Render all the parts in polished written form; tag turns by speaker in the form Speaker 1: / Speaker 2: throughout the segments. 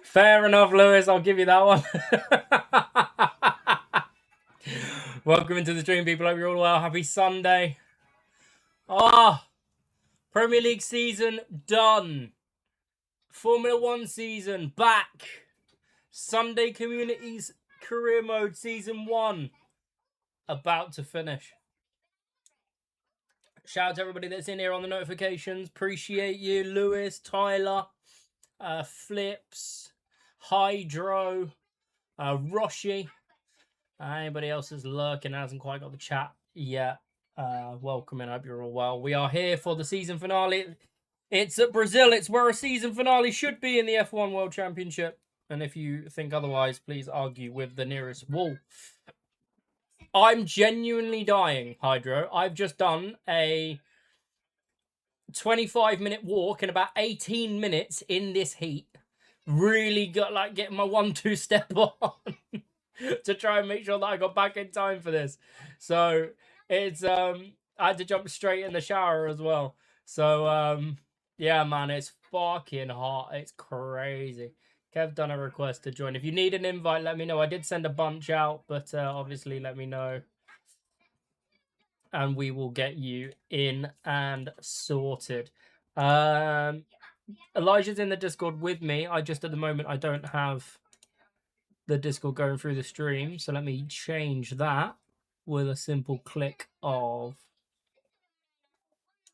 Speaker 1: Fair enough, Lewis. I'll give you that one. Welcome into the stream, people. Hope you're all well. Happy Sunday. Premier League season done. Formula One season back. Sunday Communities Career Mode Season 1 about to finish. Shout out to everybody that's in here on the notifications. Appreciate you. Lewis, Tyler, Flips, Hydro, Roshi. Anybody else that's lurking and hasn't quite got the chat yet, welcome in. I hope you're all well. We are here for the season finale. It's at Brazil. It's where a season finale should be in the F1 World Championship. And if you think otherwise, please argue with the nearest wall. I'm genuinely dying, Hydro. I've just done a 25-minute walk in about 18 minutes in this heat. Really got like getting my 1-2 step on to try and make sure that I got back in time for this. So it's I had to jump straight in the shower as well. So yeah, man, it's fucking hot. It's crazy. Kev done a request to join. If you need an invite, let me know. I did send a bunch out, but obviously let me know. And we will get you in and sorted. Elijah's in the Discord with me. At the moment, I don't have the Discord going through the stream. So let me change that with a simple click of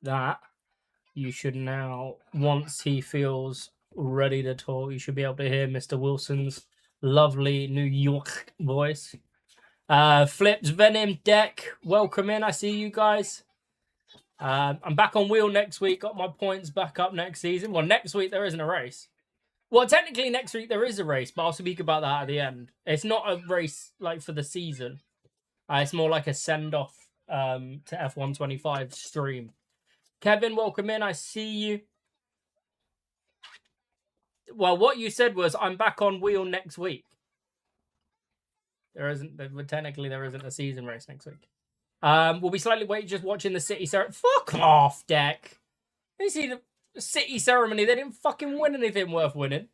Speaker 1: that. You should now, once he feels ready to talk, you should be able to hear Mr. Wilson's lovely New York voice. Flips, Venom, Deck, welcome in. I see you guys. I'm back on wheel next week. Got my points back up next season. Well, next week there isn't a race. Well, technically next week there is a race, but I'll speak about that at the end. It's not a race like for the season. It's more like a send-off to F125 stream. Kevin, welcome in. I see you. Well, what you said was I'm back on wheel next week. There isn't a season race next week. We'll be slightly waiting, just watching the city ceremony. Fuck off, Deck. You see the city ceremony? They didn't fucking win anything worth winning.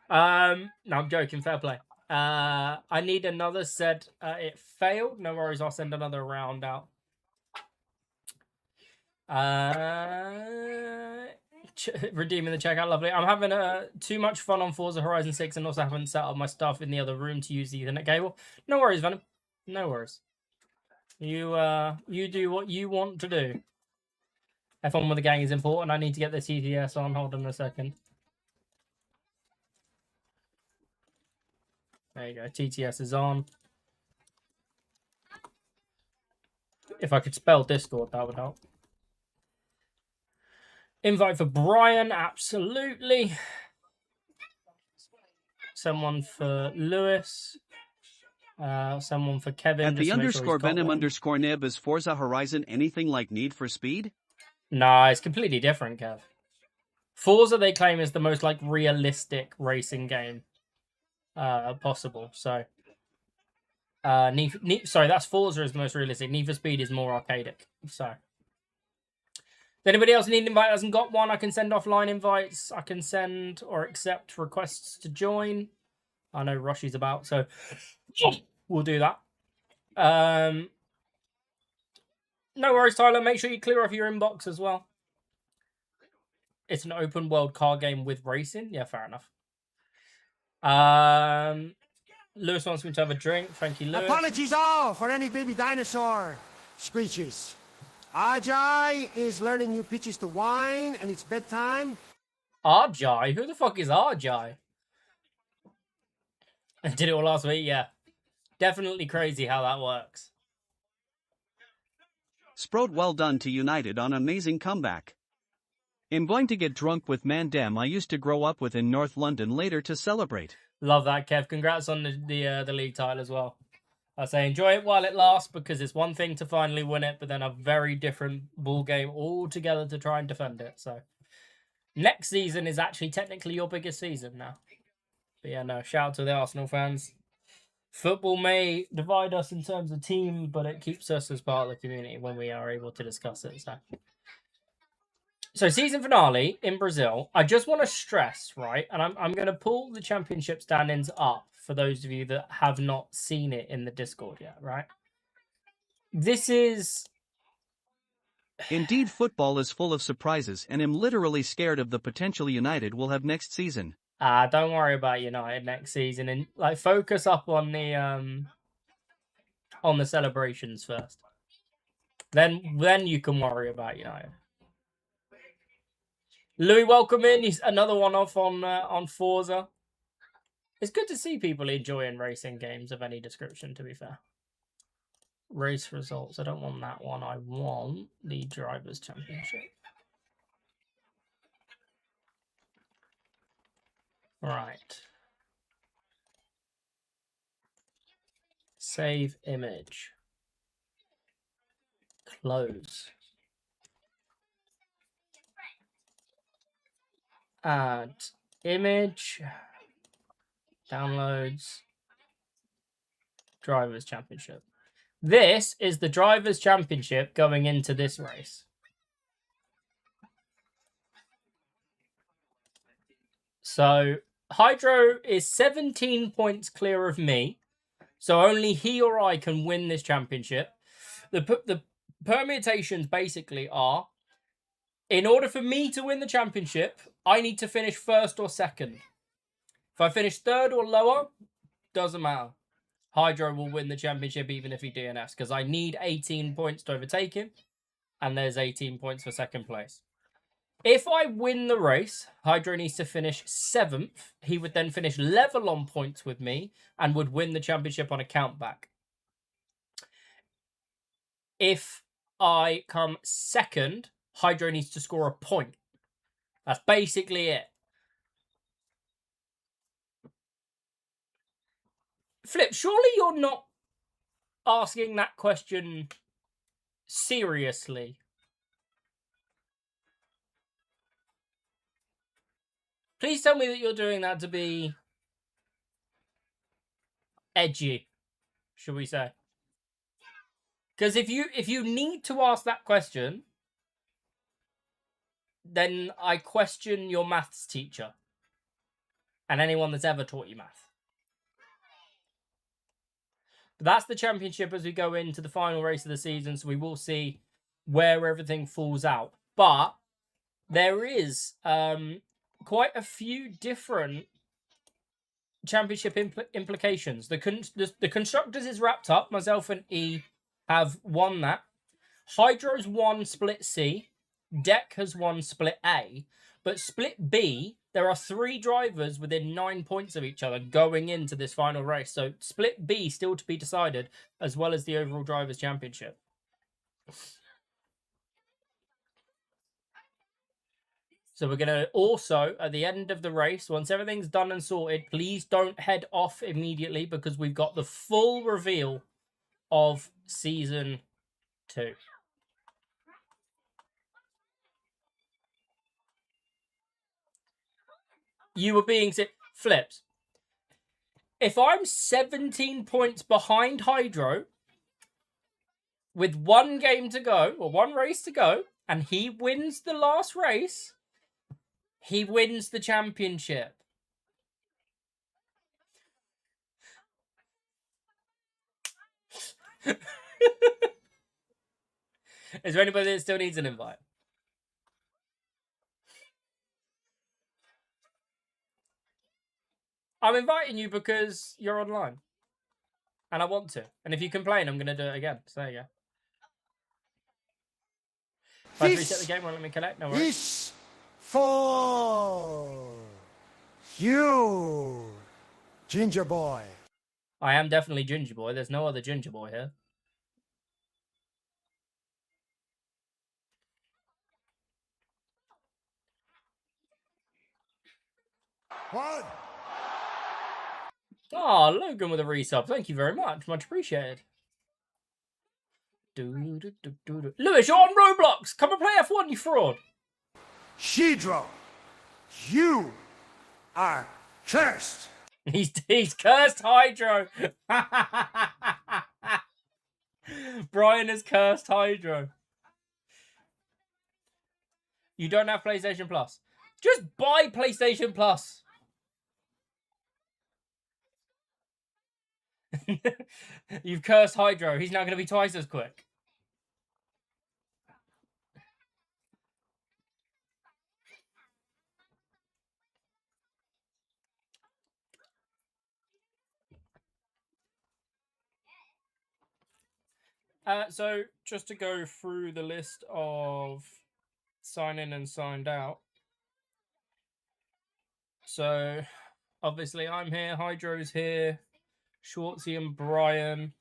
Speaker 1: No, I'm joking. Fair play. I need another set. It failed. No worries. I'll send another round out. Redeeming the checkout, lovely. I'm having too much fun on Forza Horizon 6 and also haven't set up my stuff in the other room to use the Ethernet cable. No worries, Venom. No worries. You do what you want to do. F1 with the gang is important. I need to get the TTS on. Hold on a second. There you go. TTS is on. If I could spell Discord, that would help. Invite for Brian, absolutely. Someone for Lewis. Someone for Kevin.
Speaker 2: At the underscore Venom underscore Nib, is Forza Horizon anything like Need for Speed?
Speaker 1: No, it's completely different, Kev. Forza, they claim, is the most like realistic racing game possible. So, sorry, that's Forza is the most realistic. Need for Speed is more arcadic. So. Anybody else need an invite hasn't got one? I can send offline invites. I can send or accept requests to join. I know Roshi's about, so we'll do that. No worries, Tyler. Make sure you clear off your inbox as well. It's an open world car game with racing. Yeah, fair enough. Lewis wants me to have a drink. Thank you, Lewis.
Speaker 3: Apologies all for any baby dinosaur screeches. Ajay is learning new pitches to wine, and it's bedtime.
Speaker 1: Ajay? Who the fuck is Ajay? I did it all last week, yeah. Definitely crazy how that works.
Speaker 2: Sprode, well done to United on amazing comeback. I'm going to get drunk with Mandem I used to grow up with in North London later to celebrate.
Speaker 1: Love that, Kev. Congrats on the league title as well. I say enjoy it while it lasts, because it's one thing to finally win it, but then a very different ball game altogether to try and defend it. So next season is actually technically your biggest season now. But yeah, no, shout out to the Arsenal fans. Football may divide us in terms of team, but it keeps us as part of the community when we are able to discuss it. So So season finale in Brazil. I just want to stress, right, and I'm going to pull the championship standings up for those of you that have not seen it in the Discord yet, right? This is
Speaker 2: Indeed, football is full of surprises, and I'm literally scared of the potential United will have next season.
Speaker 1: don't worry about United next season, and like focus up on the celebrations first. Then you can worry about United. Louis, welcome in. He's another one off on Forza. It's good to see people enjoying racing games of any description, to be fair. Race results. I don't want that one. I want the Drivers' Championship. Right. Save image. Close. Add image. Downloads. Drivers' Championship. This is the Drivers' Championship going into this race. So Hydro is 17 points clear of me. So only he or I can win this championship. The permutations basically are, in order for me to win the championship, I need to finish first or second. If I finish third or lower, doesn't matter. Hydro will win the championship even if he DNS, because I need 18 points to overtake him, and there's 18 points for second place. If I win the race, Hydro needs to finish 7th. He would then finish level on points with me and would win the championship on a countback. If I come second, Hydro needs to score a point. That's basically it. Flip, surely you're not asking that question seriously. Please tell me that you're doing that to be edgy, should we say? Because if you need to ask that question, then I question your maths teacher and anyone that's ever taught you math. But that's the championship as we go into the final race of the season, so we will see where everything falls out. But there is quite a few different championship implications. The Constructors is wrapped up. Myself and E have won that. Hydro's won Split C. Deck has won Split A. But Split B, there are 3 drivers within 9 points of each other going into this final race. So Split B still to be decided, as well as the overall Drivers' Championship. So we're going to also, at the end of the race, once everything's done and sorted, please don't head off immediately because we've got the full reveal of Season 2. You were being Flips. If I'm 17 points behind Hydro with 1 game to go, or 1 race to go, and he wins the last race, he wins the championship. Is there anybody that still needs an invite? I'm inviting you because you're online. And I want to. And if you complain, I'm going to do it again. So there you go. If I reset the game, won't let me collect. No worries.
Speaker 3: This for you, Ginger Boy.
Speaker 1: I am definitely Ginger Boy. There's no other Ginger Boy here.
Speaker 3: What?
Speaker 1: Oh, Logan with a resub. Thank you very much. Much appreciated. Lewis, you're on Roblox. Come and play F1, you fraud.
Speaker 3: Shidro, you are cursed.
Speaker 1: He's cursed Hydro. Brian has cursed Hydro. You don't have PlayStation Plus. Just buy PlayStation Plus. You've cursed Hydro. He's now going to be twice as quick. So just to go through the list of sign in and signed out. So obviously I'm here, Hydro's here, Schwartzy and Brian.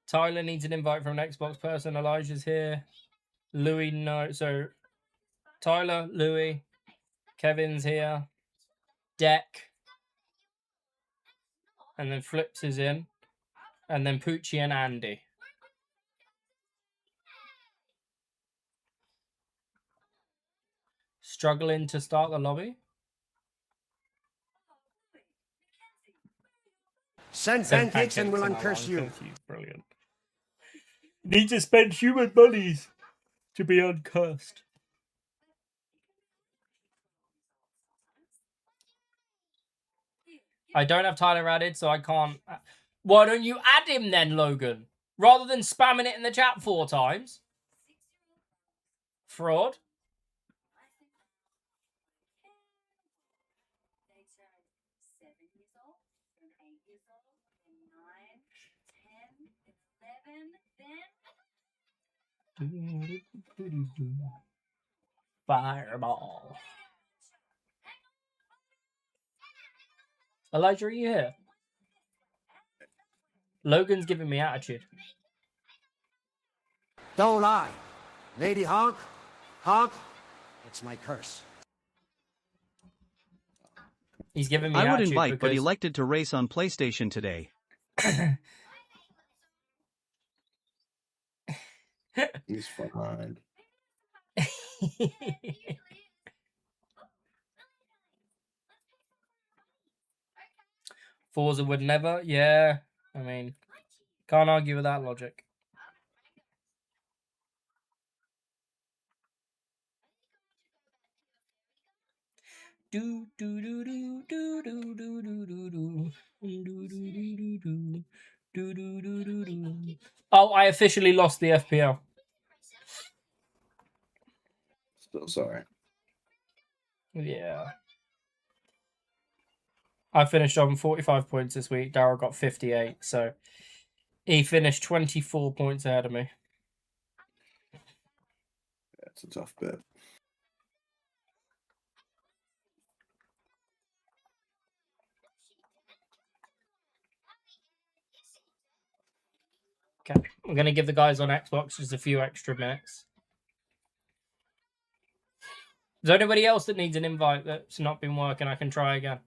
Speaker 1: Tyler needs an invite from an Xbox person. Elijah's here. Louis, no. So Tyler, Louis, Kevin's here. Deck. And then Flips is in. And then Poochie and Andy. Struggling to start the lobby.
Speaker 3: Send pancakes and we'll uncurse you.
Speaker 1: Brilliant. Need to spend human monies to be uncursed. I don't have Tyler added, so I can't. Why don't you add him then, Logan? Rather than spamming it in the chat 4 times. Fraud. Fireball. Elijah, are you here? Logan's giving me attitude.
Speaker 3: Don't lie. Lady Honk, Honk, it's my curse.
Speaker 1: He's giving me
Speaker 2: I would
Speaker 1: attitude
Speaker 2: invite,
Speaker 1: because...
Speaker 2: but elected to race on PlayStation today.
Speaker 4: He's fine.
Speaker 1: Forza would never. Yeah, I mean, can't argue with that logic. Do do do do do do do do do do do do do do do do do do. Oh, I officially lost the FPL.
Speaker 4: So sorry.
Speaker 1: Yeah. I finished on 45 points this week. Daryl got 58, so he finished 24 points ahead of me.
Speaker 4: That's a tough bet.
Speaker 1: Okay, I'm going to give the guys on Xbox just a few extra minutes. Is there anybody else that needs an invite that's not been working? I can try again.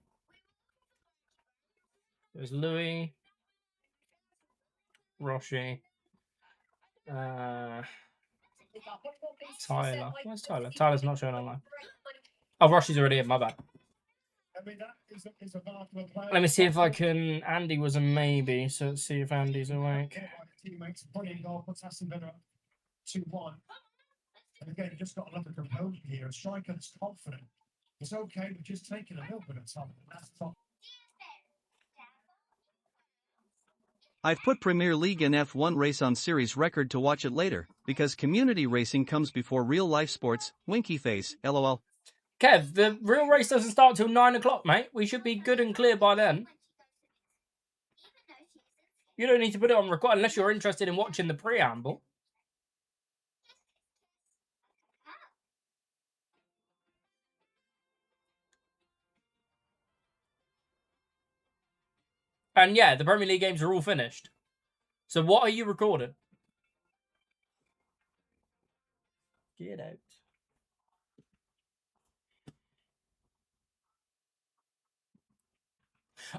Speaker 1: There's Louis, Roshi, Tyler. Where's Tyler? Tyler's not showing online. Oh, Roshi's already in, my bad. Let me see if I can... Andy was a maybe, so let's see if Andy's awake.
Speaker 5: Brilliant goal, puts Aston Villa 2-1. And again, you just got to look at the composure here. A striker that's confident. It's okay, but just taking a little bit of time. That's top.
Speaker 2: I've put Premier League and F1 race on series record to watch it later, because community racing comes before real life sports. Winky face, lol.
Speaker 1: Kev, the real race doesn't start till 9 o'clock, mate. We should be good and clear by then. You don't need to put it on record unless you're interested in watching the preamble. And yeah, the Premier League games are all finished. So what are you recording? Get out.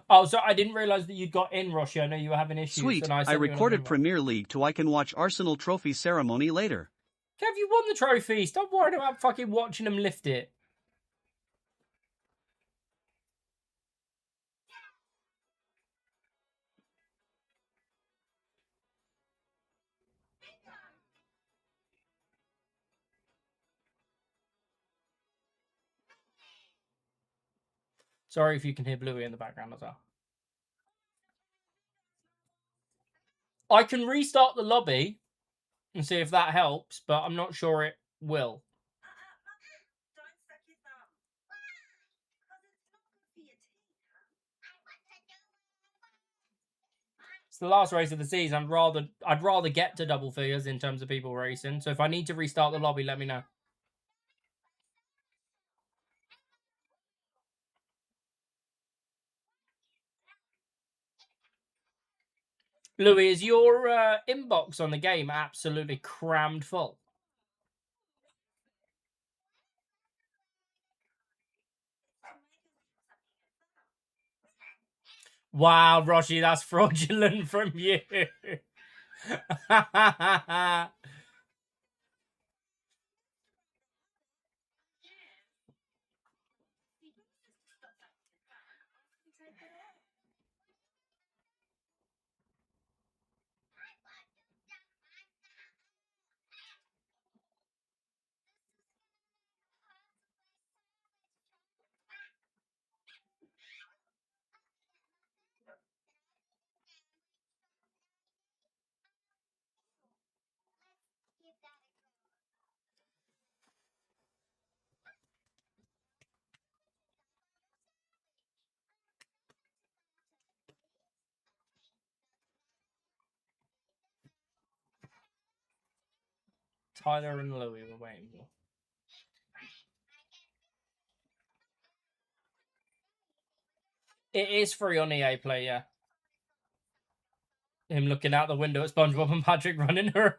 Speaker 1: Oh, so I didn't realise that you'd got in, Roshi. I know you were having issues.
Speaker 2: Sweet,
Speaker 1: and
Speaker 2: I recorded Premier League so I can watch Arsenal trophy ceremony later.
Speaker 1: Kev, you won the trophy. Stop worrying about fucking watching them lift it. Sorry if you can hear Bluey in the background as well. I can restart the lobby and see if that helps, but I'm not sure it will. It's the last race of the season. I'd rather get to double figures in terms of people racing. So if I need to restart the lobby, let me know. Louis, is your inbox on the game absolutely crammed full? Wow, Roshi, that's fraudulent from you. Tyler and Louis were waiting for. It is free on EA Play, yeah. Him looking out the window at SpongeBob and Patrick running around.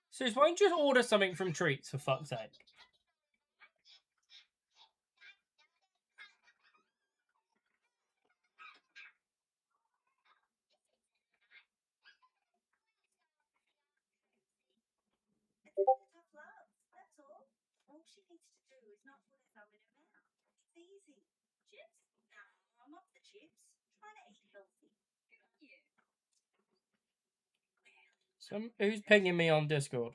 Speaker 1: So why don't you just order something from Treats, for fuck's sake? Who's pinging me on Discord?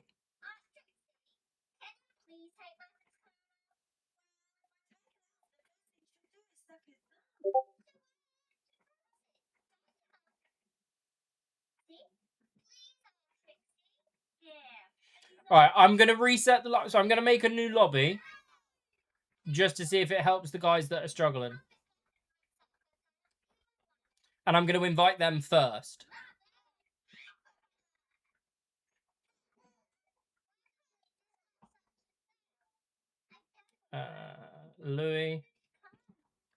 Speaker 1: Alright, I'm going to reset the lobby. So I'm going to make a new lobby just to see if it helps the guys that are struggling. And I'm going to invite them first. Louis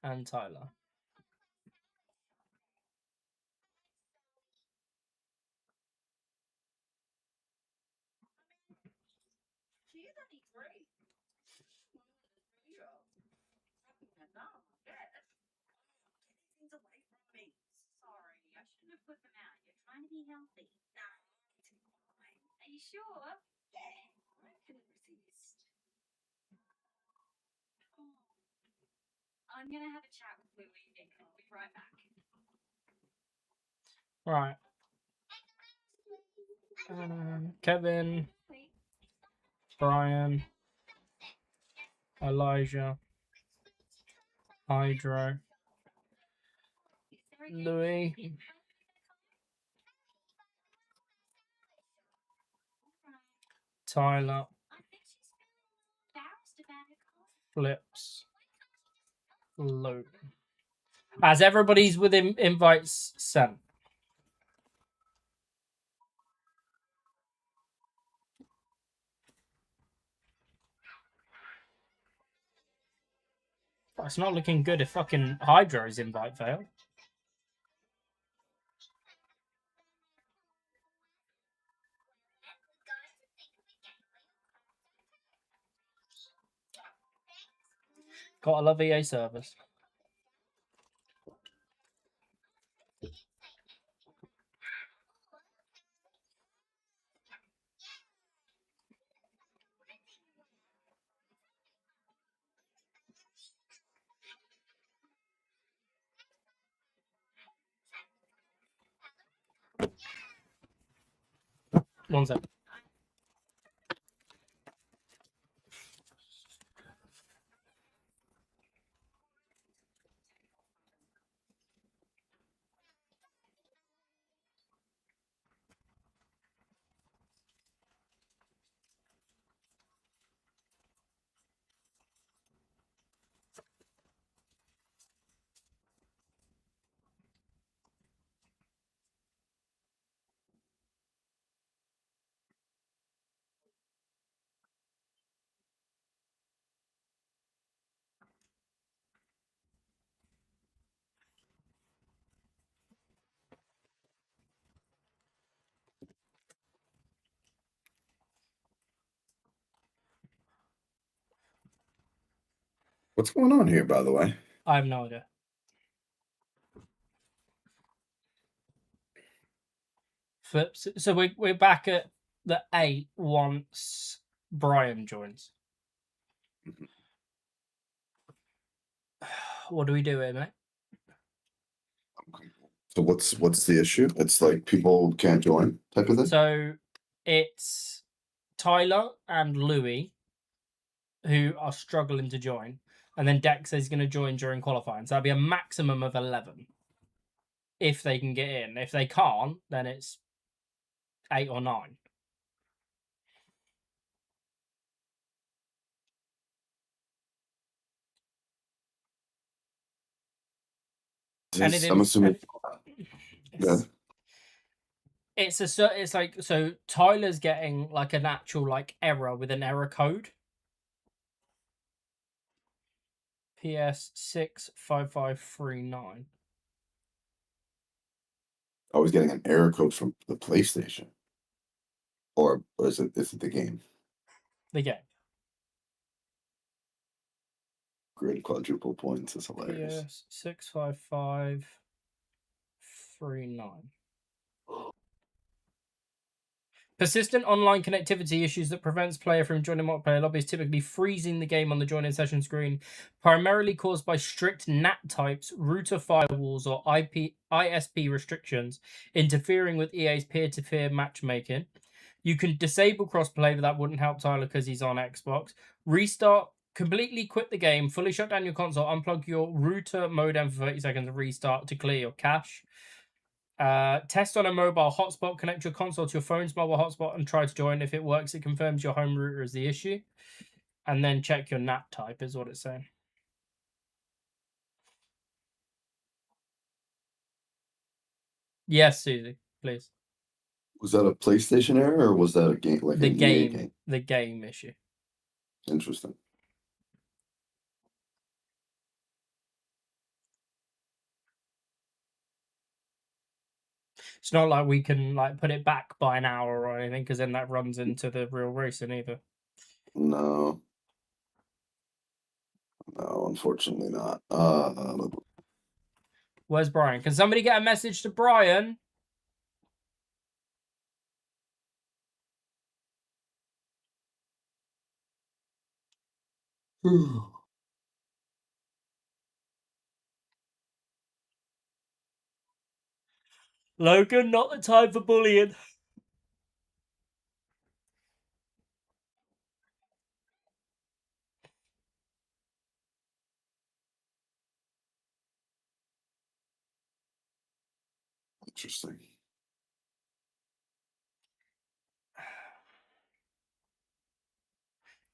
Speaker 1: and Tyler. Right. Kevin, Brian, Elijah, Hydro, Louis, Tyler, Flips, Luke. As everybody's with invites sent. Oh, it's not looking good if fucking Hydro's invite failed. Gotta love EA service. One sec.
Speaker 4: What's going on here, by the way?
Speaker 1: I have no idea. Flips. So we're back at the 8 once Brian joins. What do we do here, mate?
Speaker 4: So what's the issue? It's like people can't join type of thing.
Speaker 1: So it's Tyler and Louis who are struggling to join, and then Dex is going to join during qualifying. So that'll be a maximum of 11 if they can get in. If they can't, then it's 8 or 9. And
Speaker 4: I'm assuming. Yeah.
Speaker 1: It's like, so Tyler's getting like an actual like error with an error code. PS65539.
Speaker 4: I was getting an error code from the PlayStation, or is it the game?
Speaker 1: The game.
Speaker 4: Grid quadruple points is hilarious.
Speaker 1: PS65539. Persistent online connectivity issues that prevents player from joining multiplayer lobbies, typically freezing the game on the join-in session screen, primarily caused by strict NAT types, router firewalls, or ISP restrictions, interfering with EA's peer-to-peer matchmaking. You can disable crossplay, but that wouldn't help Tyler because he's on Xbox. Restart, completely quit the game, fully shut down your console, unplug your router modem for 30 seconds, and restart to clear your cache. Test on a mobile hotspot. Connect your console to your phone's mobile hotspot and try to join. If it works, it confirms your home router is the issue. And then check your NAT type, is what it's saying. Yes, Susie, please.
Speaker 4: Was that a PlayStation error or was that a game like
Speaker 1: The
Speaker 4: an EA
Speaker 1: game,
Speaker 4: game?
Speaker 1: the game issue.
Speaker 4: Interesting.
Speaker 1: It's not like we can like put it back by an hour or anything, because then that runs into the real racing either.
Speaker 4: No, unfortunately not.
Speaker 1: Where's Brian? Can somebody get a message to Brian? Logan, not the time for bullying.
Speaker 4: Interesting.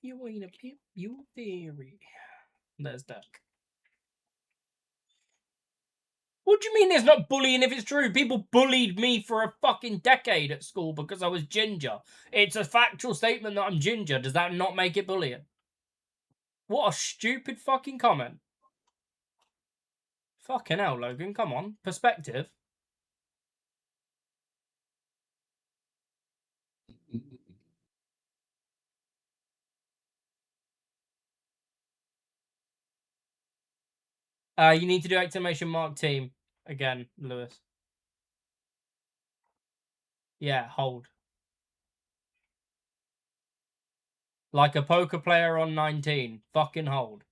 Speaker 1: You ain't a pimp, you fairy. There's Duck. What do you mean there's not bullying if it's true? People bullied me for a fucking decade at school because I was ginger. It's a factual statement that I'm ginger. Does that not make it bullying? What a stupid fucking comment. Fucking hell, Logan, come on. Perspective. You need to do exclamation mark team again, Lewis. Yeah, hold. Like a poker player on 19. Fucking hold.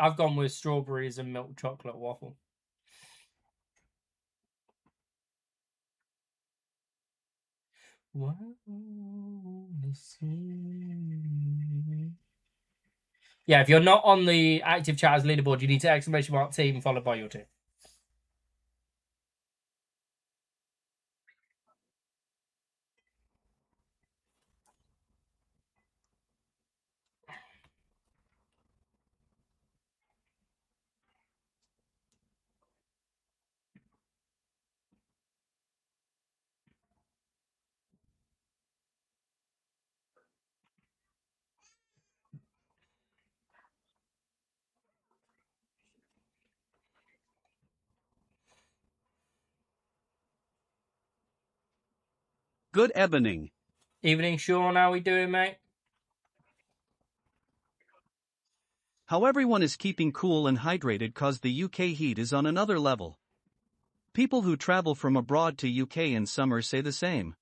Speaker 1: I've gone with strawberries and milk chocolate waffle. Yeah, if you're not on the active chat leaderboard, you need to exclamation mark team followed by your team.
Speaker 2: Good evening.
Speaker 1: Evening, Sean. How we doing, mate?
Speaker 2: How everyone is keeping cool and hydrated cause the UK heat is on another level. People who travel from abroad to UK in summer say the same.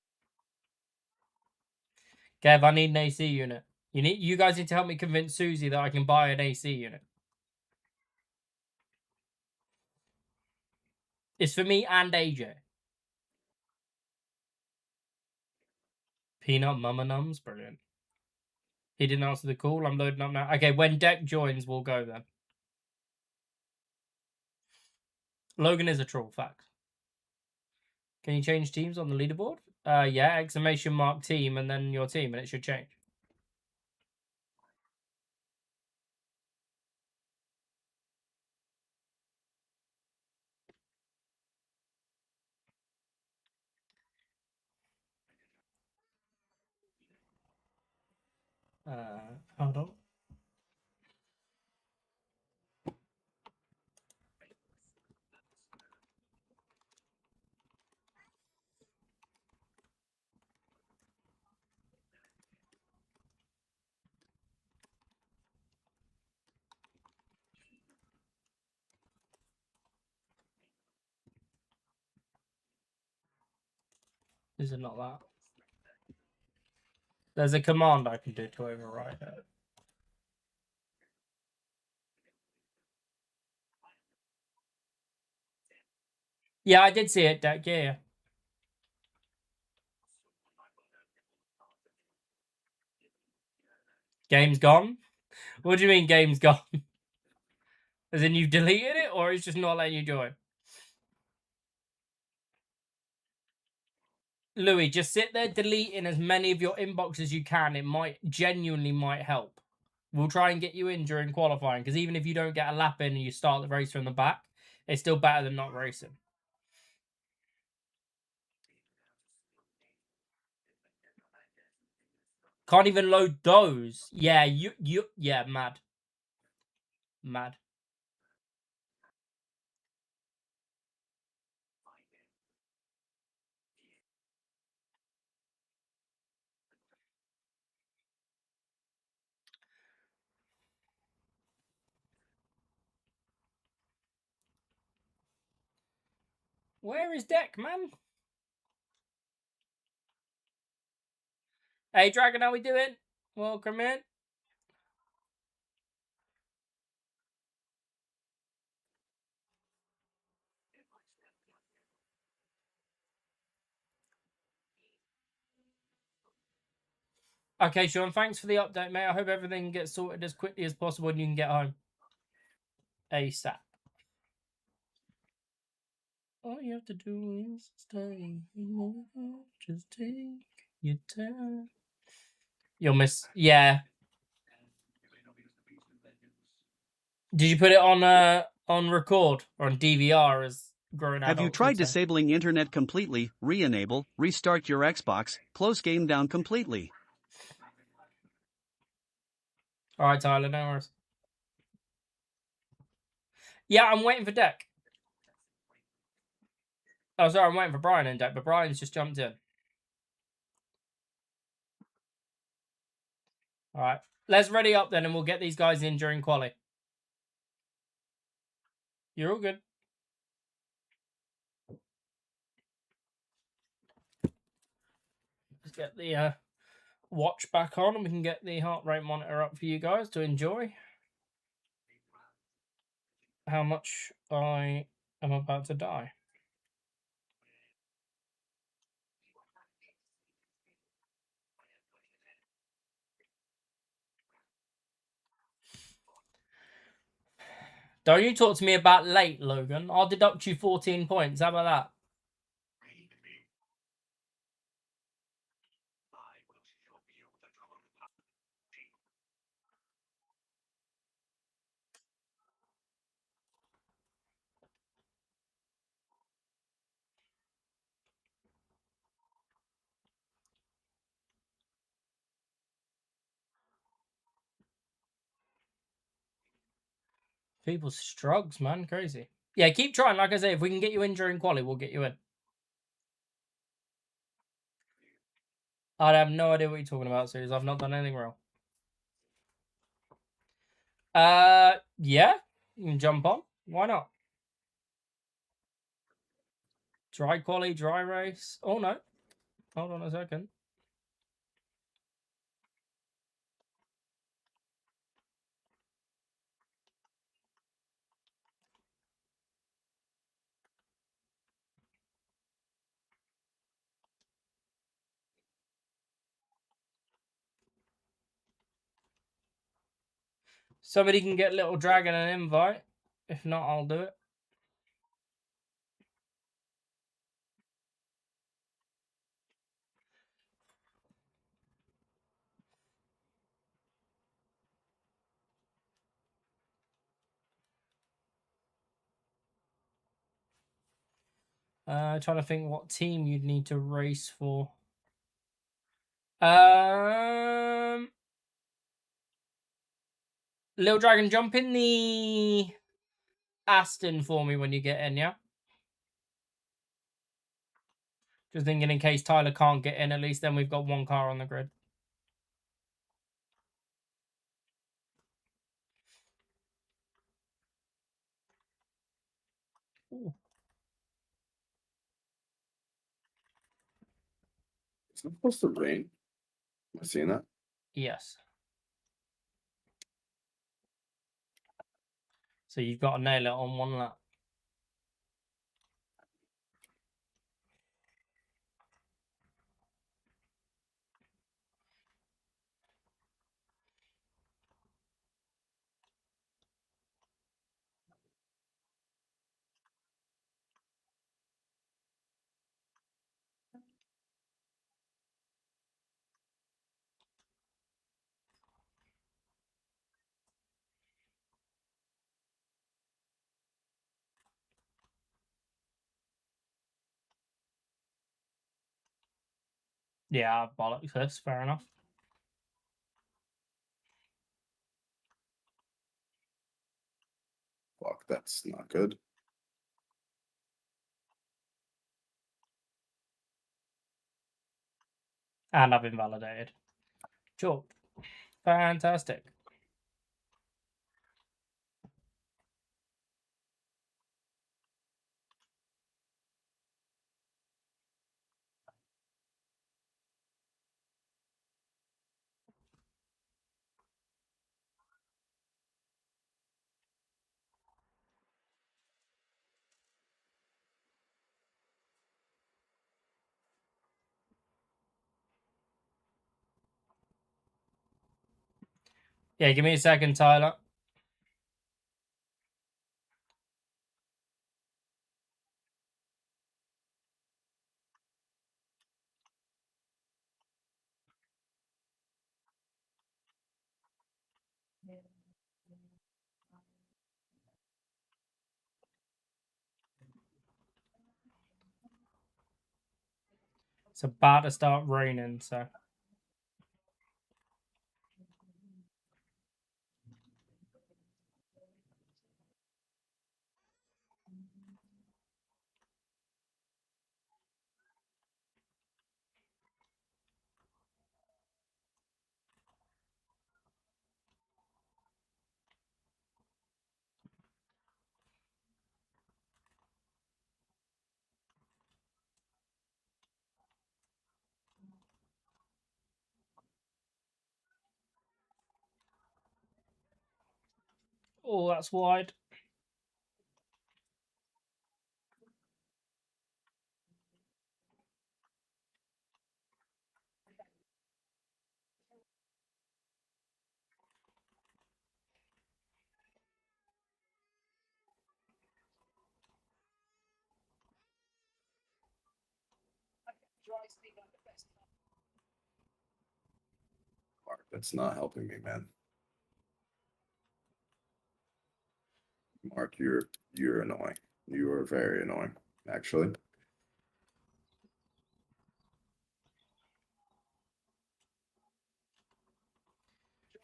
Speaker 1: Kev, I need an AC unit. You guys need to help me convince Susie that I can buy an AC unit. It's for me and AJ. Peanut Mama Nums, brilliant. He didn't answer the call. I'm loading up now. Okay, when Deck joins, we'll go then. Logan is a troll, fact. Can you change teams on the leaderboard? Yeah, exclamation mark team and then your team, and it should change. Hold on. Is it not that? There's a command I can do to override it. Yeah, I did see it, Deck. Yeah. Game's gone? What do you mean game's gone? As in you've deleted it, or it's just not letting you join? Louis, just sit there deleting as many of your inbox as you can. It genuinely might help. We'll try and get you in during qualifying, because even if you don't get a lap in and you start the race from the back, it's still better than not racing. Can't even load those. Yeah, yeah, mad. Mad. Where is Deck, man? Hey, Dragon, how we doing? Welcome in. Okay, Sean, thanks for the update, mate. I hope everything gets sorted as quickly as possible and you can get home. ASAP. All you have to do is stay. Just take your time. You'll miss. Yeah. Did you put it on record or on DVR as grown adults?
Speaker 2: Have you tried disabling internet completely, re-enable, restart your Xbox, close game down completely?
Speaker 1: All right, Tyler, no worries. Yeah, I'm waiting for Deck. Oh, sorry, I'm waiting for Brian and Deck, but Brian's just jumped in. All right, let's ready up then, and we'll get these guys in during quali. You're all good. Let's get the watch back on, and we can get the heart rate monitor up for you guys to enjoy. how much I am about to die. Don't you talk to me about late, Logan. I'll deduct you 14 points. How about that? People's strugs, man. Crazy. Yeah, keep trying. Like I say, if we can get you in during quali, we'll get you in. I have no idea what you're talking about, Suze. I've not done anything wrong. Yeah. You can jump on. Why not? Dry quali, dry race. Oh, no. Hold on a second. Somebody can get Little Dragon an invite. If not, I'll do it. Trying to think what team you'd need to race for. Little Dragon, jump in the Aston for me when you get in, yeah? Just thinking in case Tyler can't get in, at least then we've got one car on the grid. Ooh.
Speaker 4: It's not supposed to rain. Am I seeing that?
Speaker 1: Yes. So you've got to nail it on one lap. Yeah, bollocks this. Fair enough.
Speaker 4: Fuck, that's not good.
Speaker 1: And I've invalidated. Sure. Fantastic. Yeah, give me a second, Tyler. It's about to start raining, so. Oh, that's wide.
Speaker 4: Mark, that's not helping me, man. Mark, you're annoying. You are very annoying, actually.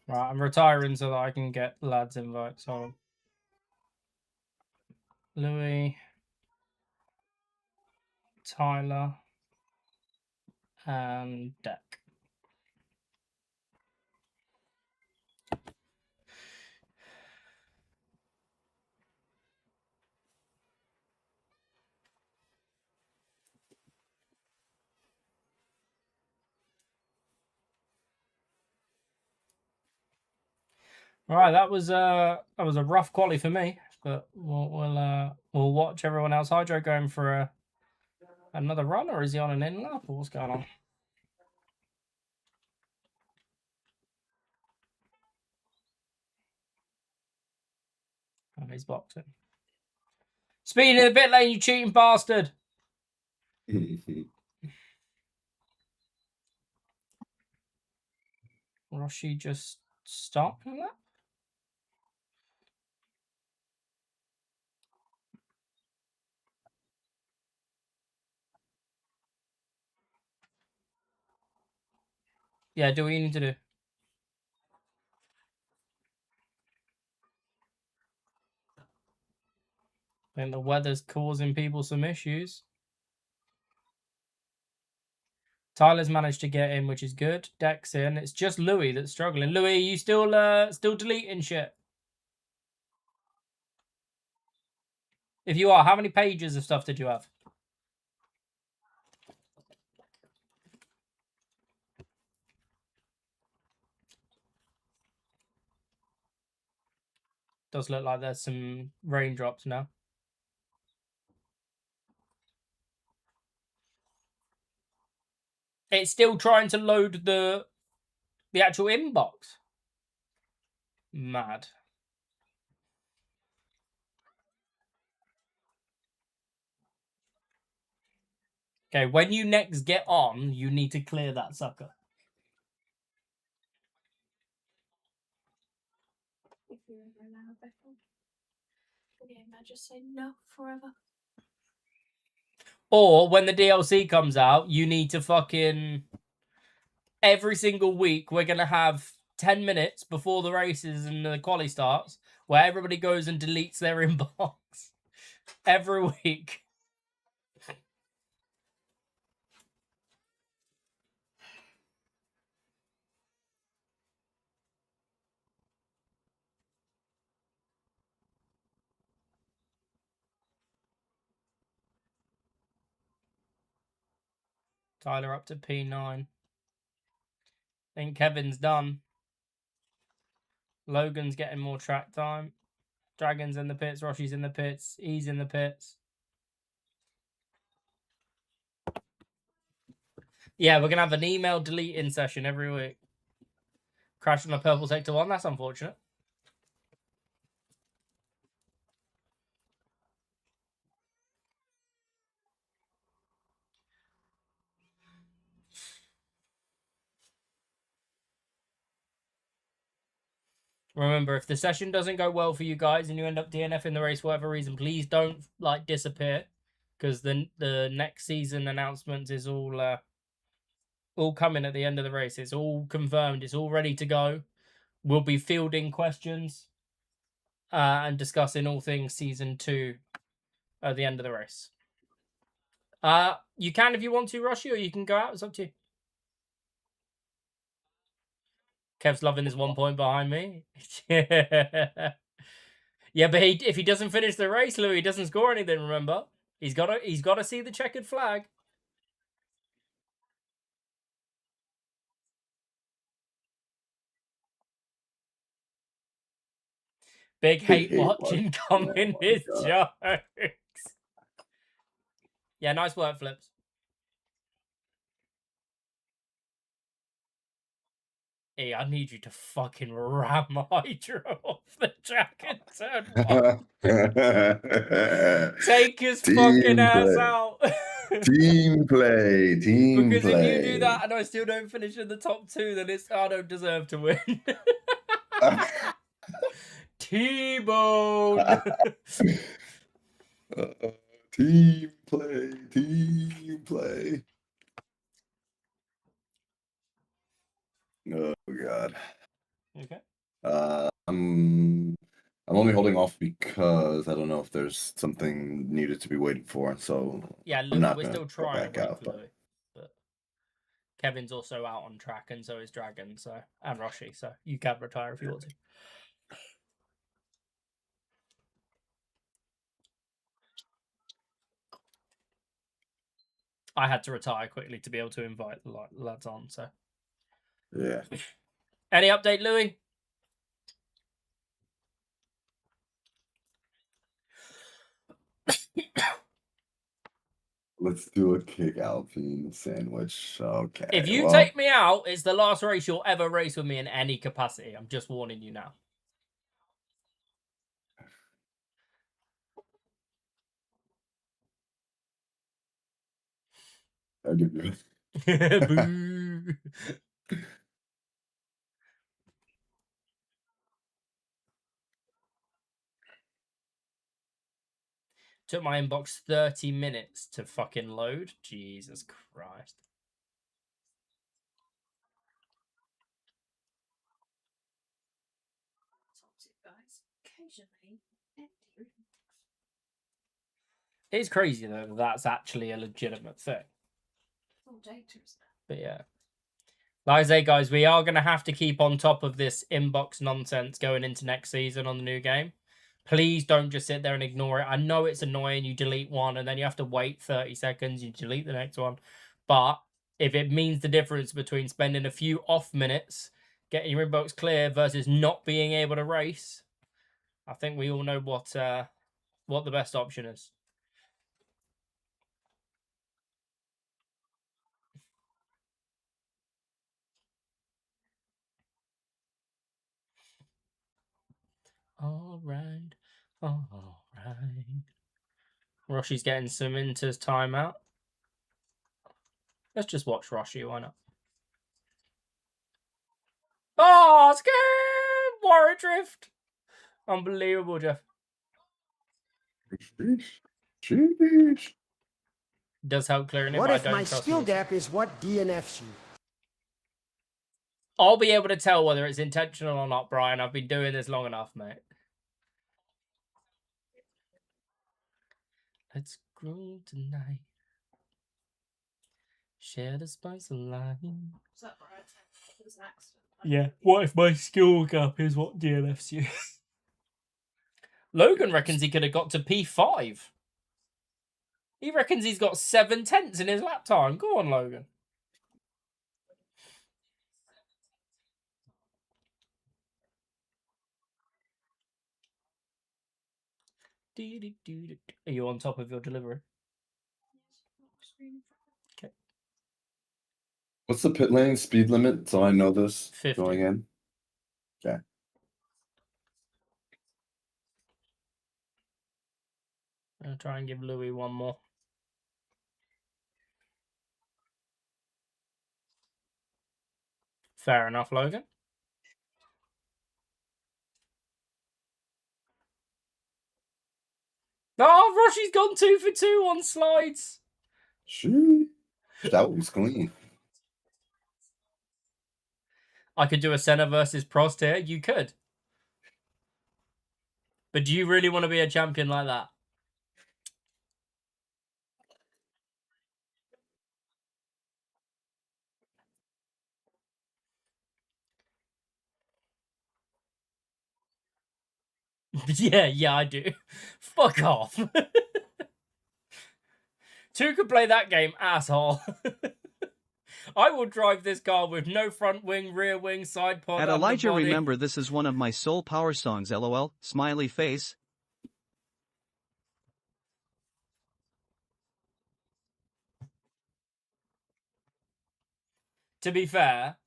Speaker 1: Right, I'm retiring so that I can get lads invites. So Louis, Tyler, and Deck. All right, that was a rough quality for me, but we'll watch everyone else. Hydro going for another run, or is he on an in lap, or what's going on? Oh, he's boxing. Speeding in the pit lane, you cheating bastard! Roshi just stopped in that? Yeah, do what you need to do. I think the weather's causing people some issues. Tyler's managed to get in, which is good. Deck's in. It's just Louis that's struggling. Louis, you still deleting shit? If you are, how many pages of stuff did you have? Does look like there's some raindrops now. It's still trying to load the actual inbox. Mad. Okay, when you next get on, you need to clear that sucker.
Speaker 6: If you're ever allowed back on the game, I just say no forever.
Speaker 1: Or when the DLC comes out, you need to fucking... Every single week, we're going to have 10 minutes before the races and the quali starts, where everybody goes and deletes their inbox. Every week. Tyler up to P9. I think Kevin's done. Logan's getting more track time. Dragon's in the pits. Roshi's in the pits. He's in the pits. Yeah, we're going to have an email deleting session every week. Crash on a purple sector 1. That's unfortunate. Remember, if the session doesn't go well for you guys and you end up DNF in the race for whatever reason, please don't disappear, because the next season announcements is all coming at the end of the race. It's all confirmed. It's all ready to go. We'll be fielding questions and discussing all things season 2 at the end of the race. You can if you want to, Roshi, or you can go out. It's up to you. Kev's loving his 1 point behind me. Yeah, but if he doesn't finish the race, Louis, he doesn't score anything. Remember, he's got to see the checkered flag. Big hate watching coming his jokes. Yeah, nice work, Flips. Hey, I need you to fucking ram Hydro off the track and turn one. Take his fucking ass out.
Speaker 4: Team play. Team
Speaker 1: Because
Speaker 4: play.
Speaker 1: if you do that and I still don't finish in the top 2, then I don't deserve to win. T-Bone.
Speaker 4: Team play. Team play. Oh God.
Speaker 1: Okay.
Speaker 4: I'm only holding off because I don't know if there's something needed to be waited for. So
Speaker 1: Yeah,
Speaker 4: I'm
Speaker 1: Louis,
Speaker 4: not
Speaker 1: we're
Speaker 4: gonna
Speaker 1: still
Speaker 4: go
Speaker 1: trying to
Speaker 4: back
Speaker 1: wait
Speaker 4: out.
Speaker 1: for
Speaker 4: But
Speaker 1: Louis. But Kevin's also out on track, and so is Dragon, and Roshi, so you can retire if you want to. I had to retire quickly to be able to invite the lads on, so.
Speaker 4: yeah.
Speaker 1: Any update, Louis?
Speaker 4: Let's do a kick Alpine sandwich. Okay.
Speaker 1: If you
Speaker 4: well,
Speaker 1: take me out, it's the last race you'll ever race with me in any capacity. I'm just warning you now.
Speaker 4: I'll give you.
Speaker 1: Boo. Took my inbox 30 minutes to fucking load. Jesus Christ.
Speaker 6: Toxic guys. Occasionally empty.
Speaker 1: It's crazy though that that's actually a legitimate thing.
Speaker 6: All data is now.
Speaker 1: But yeah. Like I say, guys, we are going to have to keep on top of this inbox nonsense going into next season on the new game. Please don't just sit there and ignore it. I know it's annoying. You delete one and then you have to wait 30 seconds. You delete the next one. But if it means the difference between spending a few off minutes, getting your inbox clear versus not being able to race, I think we all know what the best option is. All right. All right. Roshi's getting some into his timeout. Let's just watch Roshi, why not? Oh, scared! Warrior Drift! Unbelievable, Jeff.
Speaker 4: Sheesh.
Speaker 1: Does help clearing it,
Speaker 3: What
Speaker 1: but I
Speaker 3: if
Speaker 1: don't
Speaker 3: my
Speaker 1: trust
Speaker 3: skill
Speaker 1: Wilson.
Speaker 3: gap is what DNFs you?
Speaker 1: I'll be able to tell whether it's intentional or not, Brian. I've been doing this long enough, mate. Let's grow tonight. Share the spice of life.
Speaker 6: Was that Brian? It was an accident.
Speaker 1: Yeah. What if my skill gap is what DNFs you? Logan reckons he could have got to P5. He reckons he's got 7/10 in his lap time. Go on, Logan. Are you on top of your delivery? Okay.
Speaker 4: What's the pit lane speed limit? So I know this
Speaker 1: 50.
Speaker 4: going in. Okay.
Speaker 1: I'll try and give Louis one more. Fair enough, Logan. Oh, Roshi's gone 2 for 2 on slides.
Speaker 4: Sheesh. That was clean.
Speaker 1: I could do a Senna versus Prost here. You could. But do you really want to be a champion like that? yeah, I do. Fuck off. 2 could play that game, asshole. I will drive this car with no front wing, rear wing, side pod.
Speaker 2: At Elijah,
Speaker 1: underbody.
Speaker 2: remember this is one of my soul power songs, lol, smiley face.
Speaker 1: To be fair,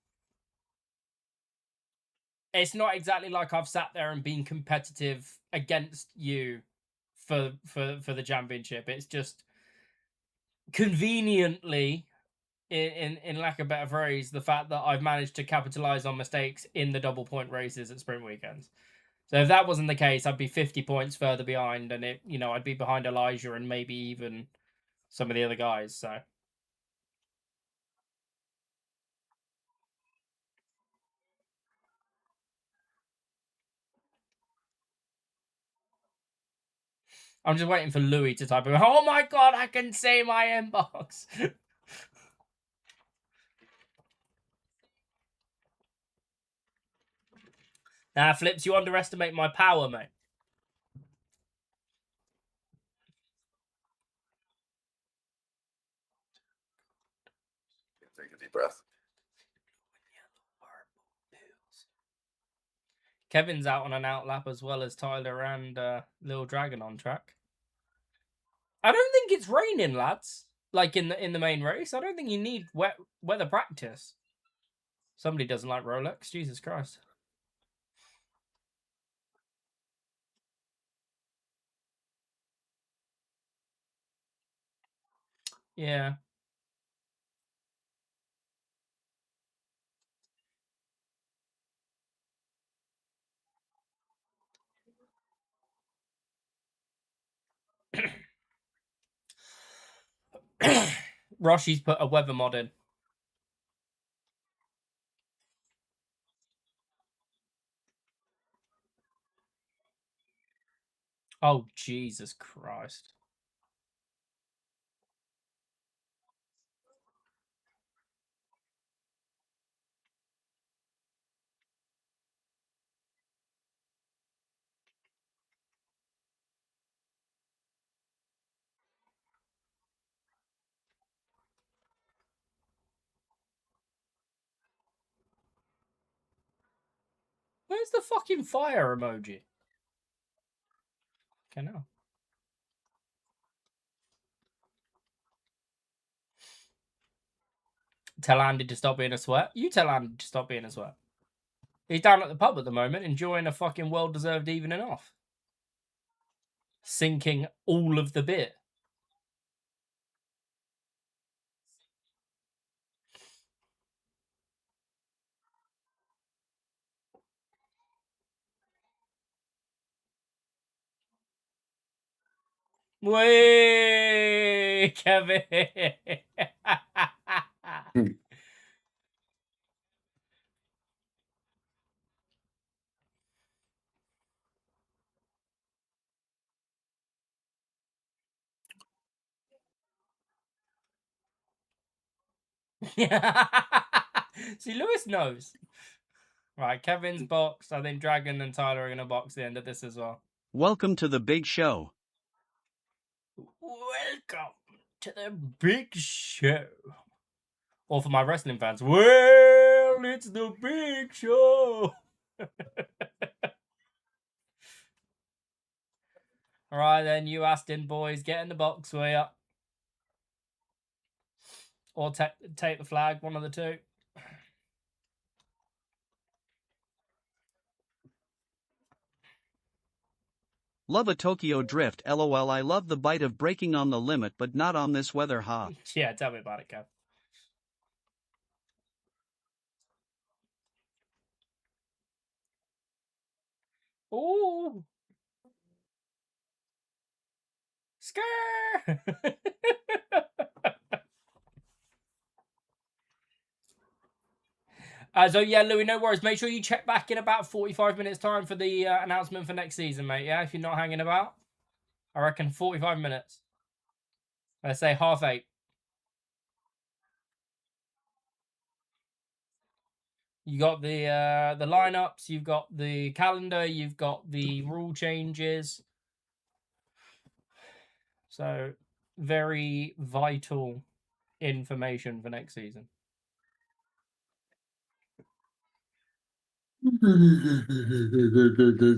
Speaker 1: it's not exactly like I've sat there and been competitive against you for the championship. It's just conveniently, in lack of a better phrase, the fact that I've managed to capitalize on mistakes in the double point races at sprint weekends. So if that wasn't the case, I'd be 50 points further behind, and I'd be behind Elijah and maybe even some of the other guys. So I'm just waiting for Louis to type. Oh my god, I can see my inbox. Nah, Flips, you underestimate my power, mate.
Speaker 4: Take a deep breath.
Speaker 1: Kevin's out on an outlap as well as Tyler and Lil Dragon on track. I don't think it's raining, lads. Like in the main race, I don't think you need weather practice. Somebody doesn't like Rolex. Jesus Christ. Yeah. Roshi's put a weather mod in. Oh, Jesus Christ. Where's the fucking fire emoji? Okay, now. Tell Andy to stop being a sweat. You tell Andy to stop being a sweat. He's down at the pub at the moment, enjoying a fucking well-deserved evening off. Sinking all of the beer. Way, Kevin. See, Lewis knows. Right, Kevin's boxed. I think Dragon and Tyler are going to box the end of this as well.
Speaker 2: Welcome to the big show.
Speaker 1: Welcome to the big show. Or for my wrestling fans, well, it's the big show. All right, then, you Aston boys, get in the box, will ya? Or take the flag, one of the two.
Speaker 2: Love a Tokyo drift, lol. I love the bite of breaking on the limit, but not on this weather, ha.
Speaker 1: Yeah, tell me about it, Kev. Ooh. Scare. So yeah, Louis, no worries. Make sure you check back in about 45 minutes time for the announcement for next season, mate. Yeah, if you're not hanging about, I reckon 45 minutes. Let's say 8:30. You got the lineups, you've got the calendar, you've got the rule changes. So very vital information for next season.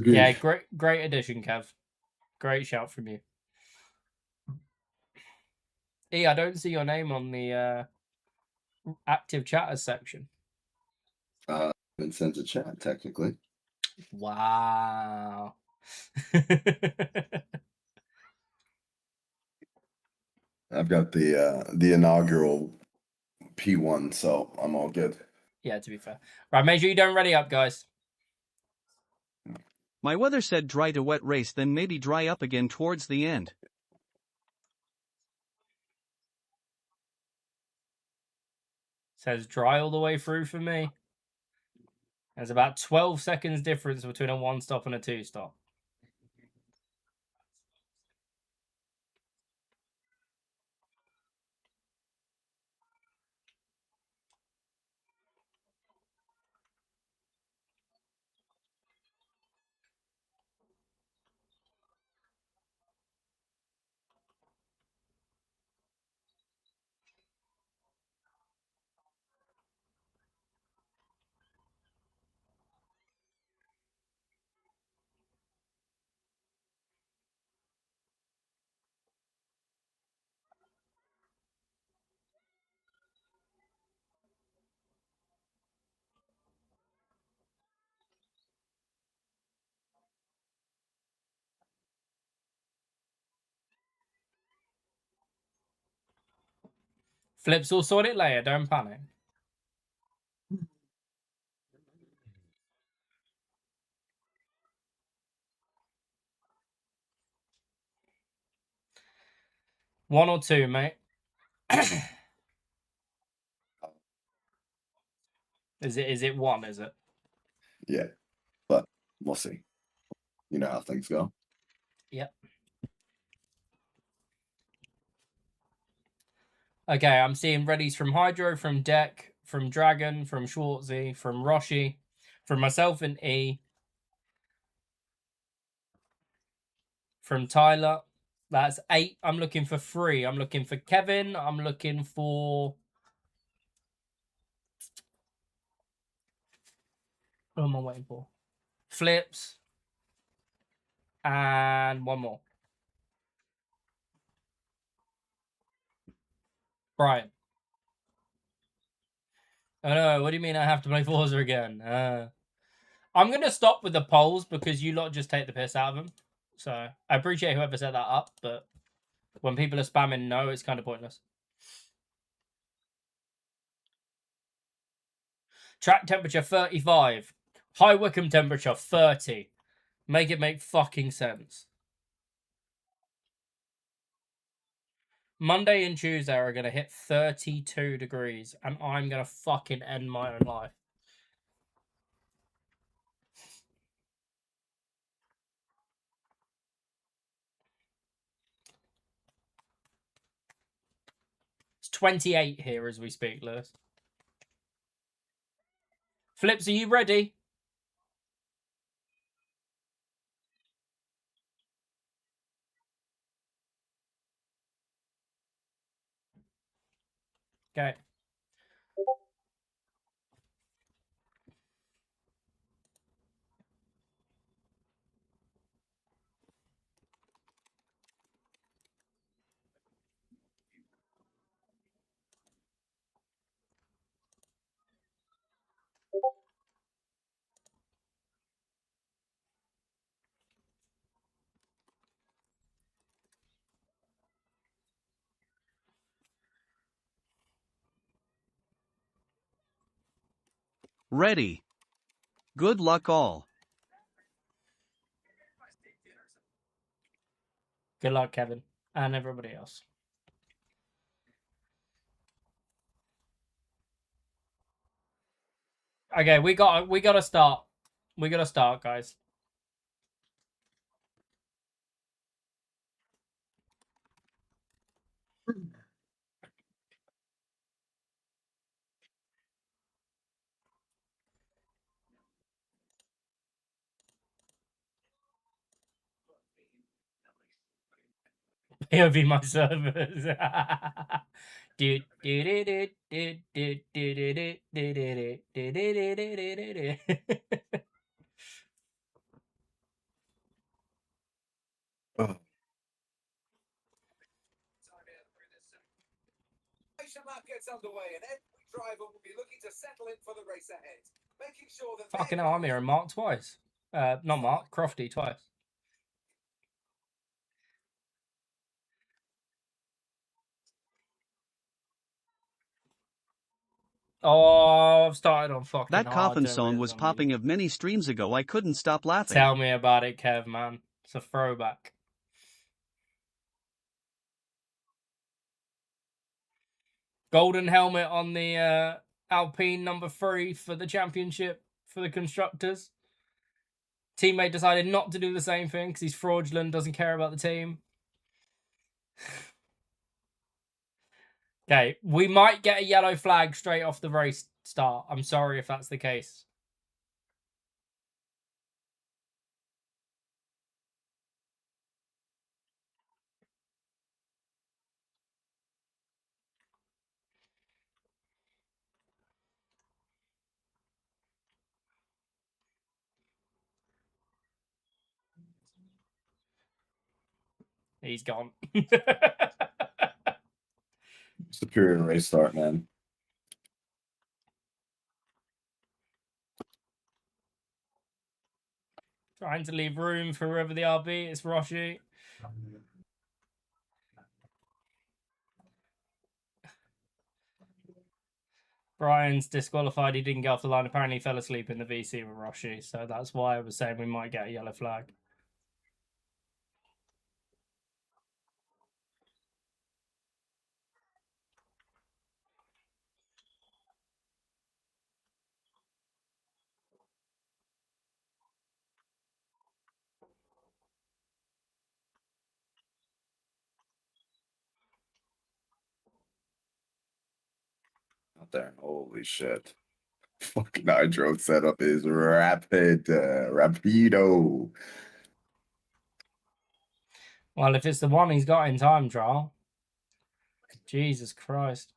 Speaker 1: Yeah, great addition, Kev. Great shout from you. I don't see your name on the active chatters section.
Speaker 4: Been sent to chat technically.
Speaker 1: Wow.
Speaker 4: I've got the inaugural P1, so I'm all good.
Speaker 1: Yeah, to be fair. Right, make sure you don't ready up, guys.
Speaker 2: My weather said dry to wet race, then maybe dry up again towards the end.
Speaker 1: Says dry all the way through for me. There's about 12 seconds difference between a 1-stop and a 2-stop. Flips will sort it later, don't panic. One or two, mate. Is it one, is it?
Speaker 4: Yeah, but we'll see. You know how things go.
Speaker 1: Yep. Okay, I'm seeing readies from Hydro, from Deck, from Dragon, from Schwartzy, from Roshi, from myself and E, from Tyler. That's 8. I'm looking for 3. I'm looking for Kevin. I'm looking for... Who am I waiting for? Flips. And one more. Brian. Oh no, what do you mean I have to play Forza again? I'm going to stop with the polls because you lot just take the piss out of them. So I appreciate whoever set that up, but when people are spamming no, it's kind of pointless. Track temperature 35. High Wycombe temperature 30. Make it make fucking sense. Monday and Tuesday are going to hit 32 degrees and I'm going to fucking end my own life. It's 28 here as we speak, Lewis. Flips, are you ready? Okay.
Speaker 2: Ready. Good luck all.
Speaker 1: Good luck, Kevin, and everybody else. Okay, we gotta start. We gotta start, guys. POV my servers.
Speaker 4: Ugh.
Speaker 7: Gets underway and every driver will be looking to settle in for the race ahead, making sure that
Speaker 1: Fucking hell, I'm here and Mark twice. Not Mark, Crofty twice. Oh, I've started on fucking
Speaker 2: That coffin
Speaker 1: harder
Speaker 2: song was
Speaker 1: rhythm.
Speaker 2: popping of many streams ago. I couldn't stop laughing.
Speaker 1: Tell me about it, Kev, man. It's a throwback. Golden helmet on the Alpine number 3 for the championship for the constructors. Teammate decided not to do the same thing because he's fraudulent, doesn't care about the team. Okay, we might get a yellow flag straight off the race start. I'm sorry if that's the case. He's gone.
Speaker 4: Superior race start, man.
Speaker 1: Trying to leave room for whoever the RB. It's Roshi. Brian's disqualified. He didn't get off the line. Apparently, he fell asleep in the VC with Roshi. So that's why I was saying we might get a yellow flag.
Speaker 4: Out there. Holy shit. Fucking hydro setup is rapid. Rapido.
Speaker 1: Well, if it's the one he's got in time trial. Jesus Christ.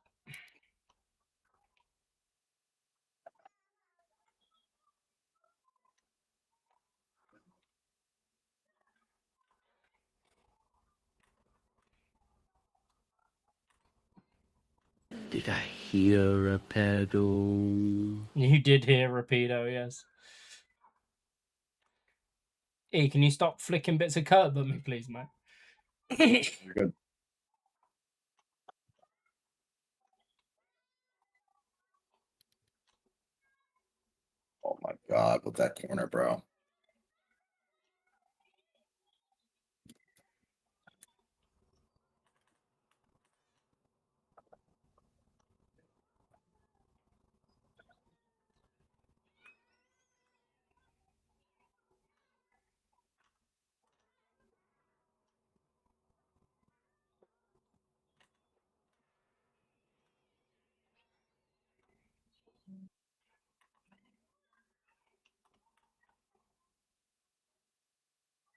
Speaker 8: Did I hear a pedal?
Speaker 1: You did hear Rapido, yes. E, can you stop flicking bits of curb at me, please, mate?
Speaker 4: You're good. Oh my god, with that corner, bro.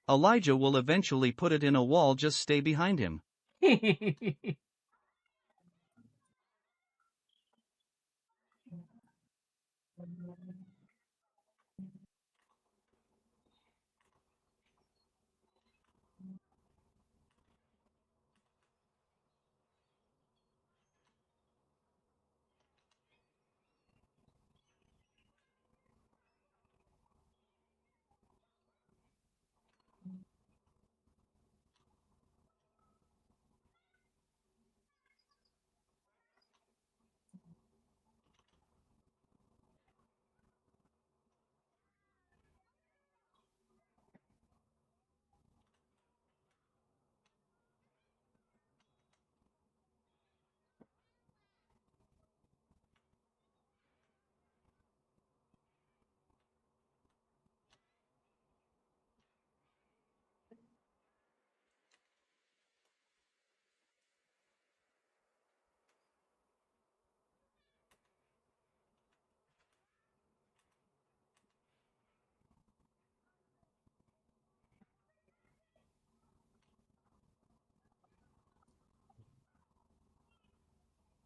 Speaker 2: Elijah will eventually put it in a wall, just stay behind him.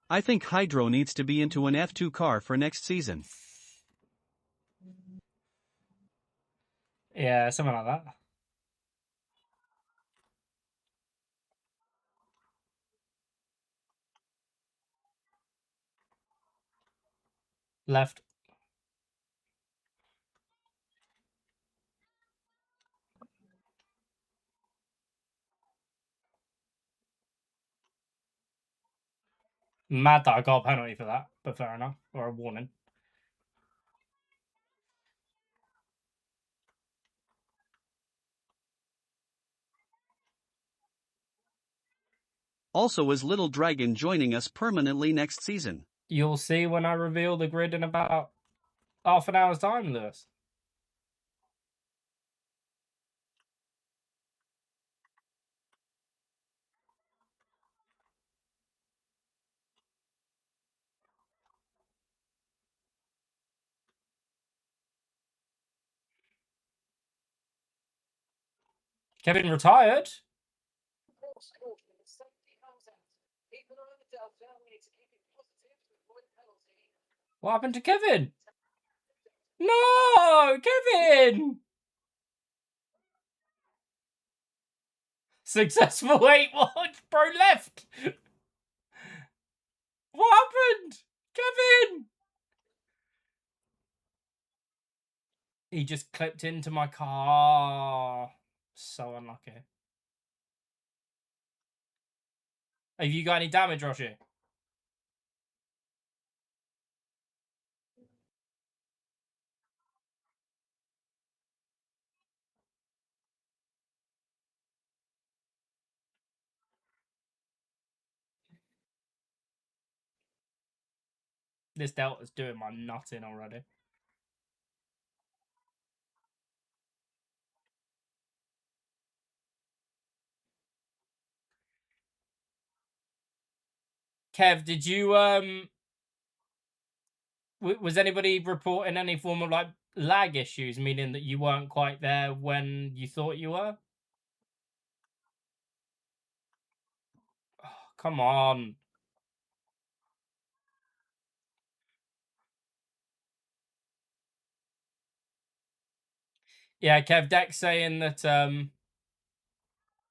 Speaker 2: I think Hydro needs to be into an F2 car for next season.
Speaker 1: Yeah, something like that. Left. Mad that I got a penalty for that, but fair enough. Or a warning.
Speaker 2: Also, is Little Dragon joining us permanently next season?
Speaker 1: You'll see when I reveal the grid in about half an hour's time, Lewis. Kevin retired? What happened to Kevin? No! Kevin! Successful 8-1. Bro left. What happened? Kevin! He just clipped into my car. So unlucky. Have you got any damage, Roshi? This Delta's doing my nutting already. Kev, did you was anybody reporting any form of like lag issues, meaning that you weren't quite there when you thought you were? Oh, come on. Yeah, Kev, Deck's saying that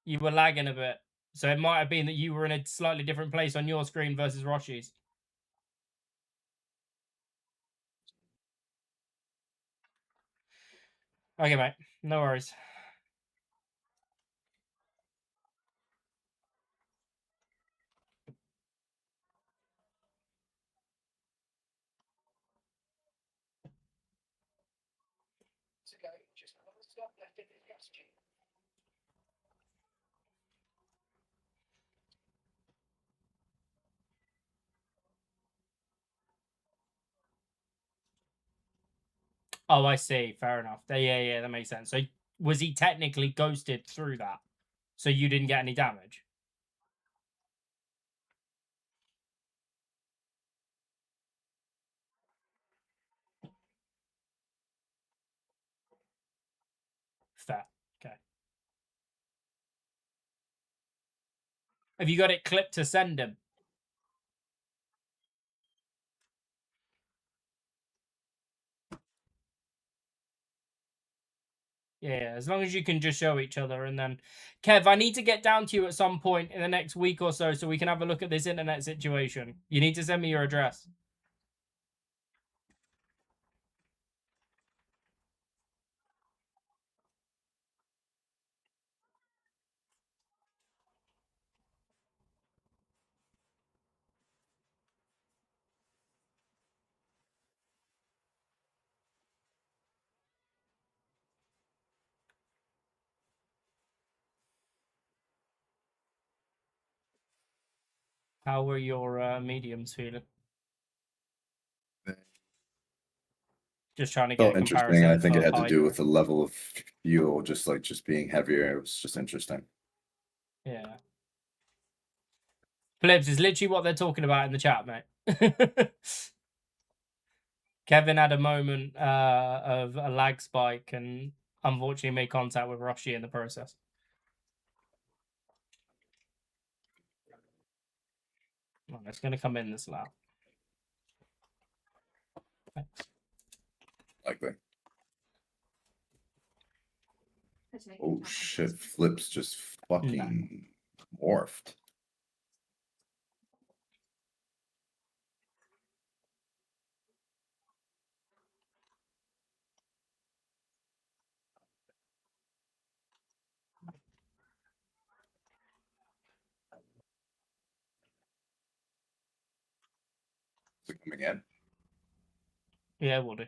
Speaker 1: you were lagging a bit. So it might have been that you were in a slightly different place on your screen versus Roshi's. Okay, mate. No worries. Oh, I see. Fair enough. Yeah, that makes sense. So was he technically ghosted through that? So you didn't get any damage? Fair. Okay. Have you got it clipped to send him? Yeah, as long as you can just show each other. And then, Kev, I need to get down to you at some point in the next week or so we can have a look at this internet situation. You need to send me your address. How were your mediums feeling? Just trying to get
Speaker 4: Felt
Speaker 1: a
Speaker 4: interesting.
Speaker 1: comparison
Speaker 4: I think it
Speaker 1: for
Speaker 4: had to do with
Speaker 1: Hydra.
Speaker 4: the level of fuel, just being heavier. It was just interesting.
Speaker 1: Yeah. Flips is literally what they're talking about in the chat, mate. Kevin had a moment of a lag spike and unfortunately made contact with Roshi in the process. Well, it's going to come in this lap. Thanks.
Speaker 4: Likely. Oh shit! Flips just fucking morphed. him again?
Speaker 1: Yeah, we'll do.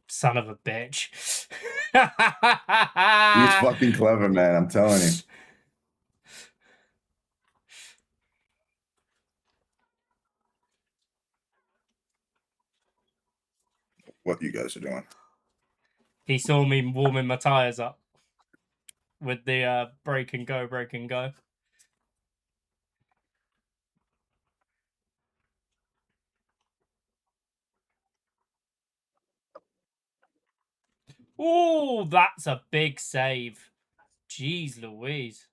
Speaker 1: Son of a bitch.
Speaker 4: He's fucking clever, man. I'm telling you. What you guys are doing?
Speaker 1: He saw me warming my tires up with the break and go, break and go. Oh, that's a big save. Jeez Louise.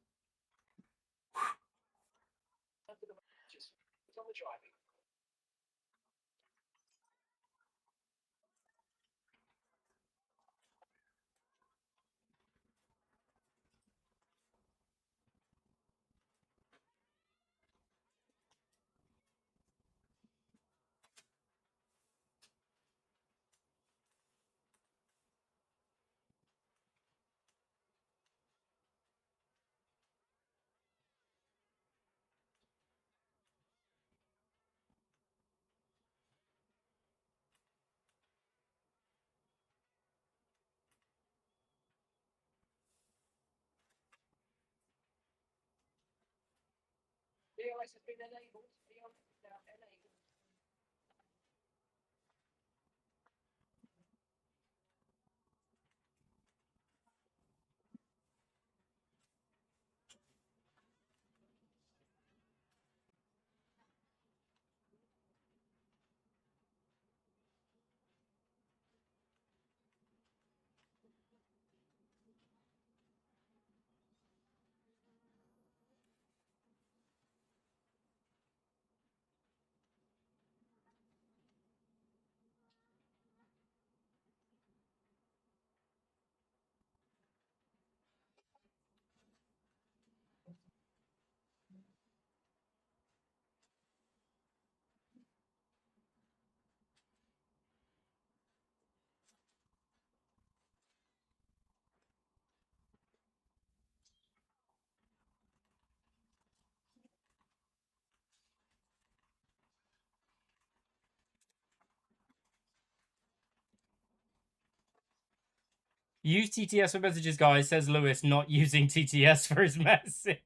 Speaker 1: Use TTS for messages, guys, says Lewis, not using TTS for his message.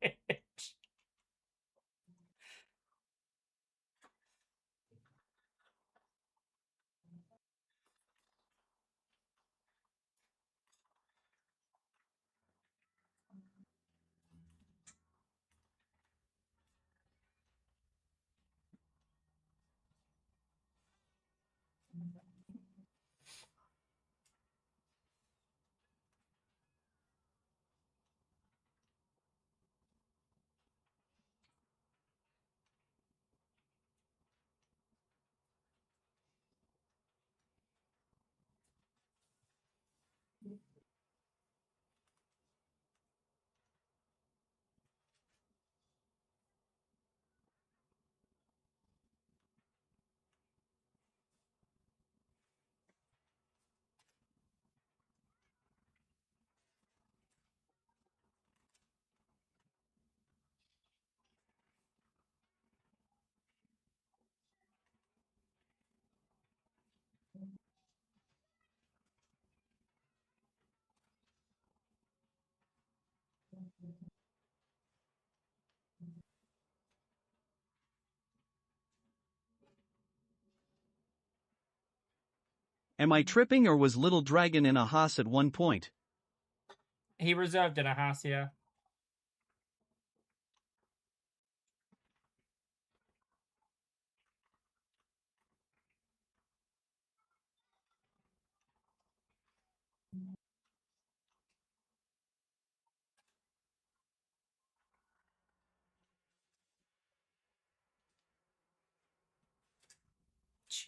Speaker 2: Am I tripping or was Little Dragon in a Haas at one point?
Speaker 1: He reserved in a house, yeah.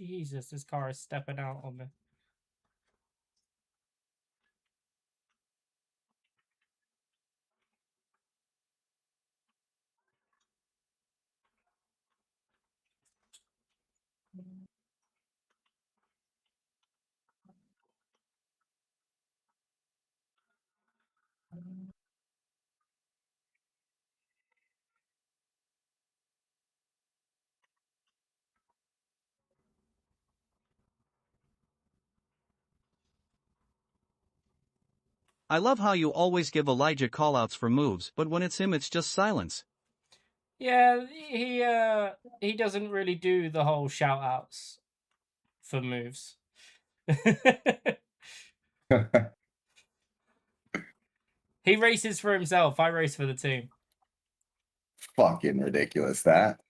Speaker 1: Jesus, this car is stepping out on me.
Speaker 2: I love how you always give Elijah callouts for moves, but when it's him, it's just silence.
Speaker 1: Yeah, he doesn't really do the whole shout outs for moves. He races for himself. I race for the team.
Speaker 4: Fucking ridiculous, that.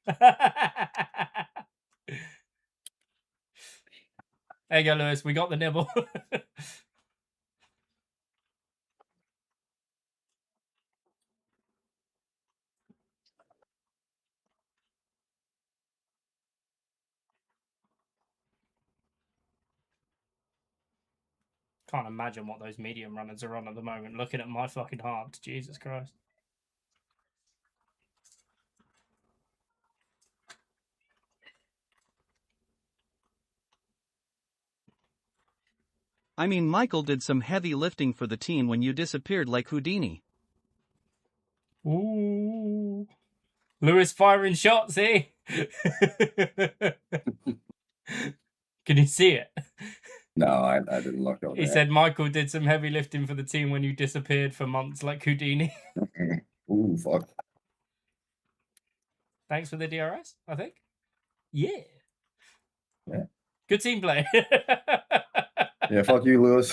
Speaker 1: There you go, Lewis. We got the nibble. Can't imagine what those medium runners are on at the moment. Looking at my fucking heart. Jesus Christ.
Speaker 2: I mean, Michael did some heavy lifting for the team when you disappeared like Houdini.
Speaker 1: Ooh. Lewis firing shots, eh? Can you see it?
Speaker 4: No, I didn't look over
Speaker 1: He
Speaker 4: there.
Speaker 1: said Michael did some heavy lifting for the team when you disappeared for months like Houdini.
Speaker 4: Ooh, fuck.
Speaker 1: Thanks for the DRS, I think. Yeah.
Speaker 4: Yeah.
Speaker 1: Good team play.
Speaker 4: Yeah, fuck you, Lewis.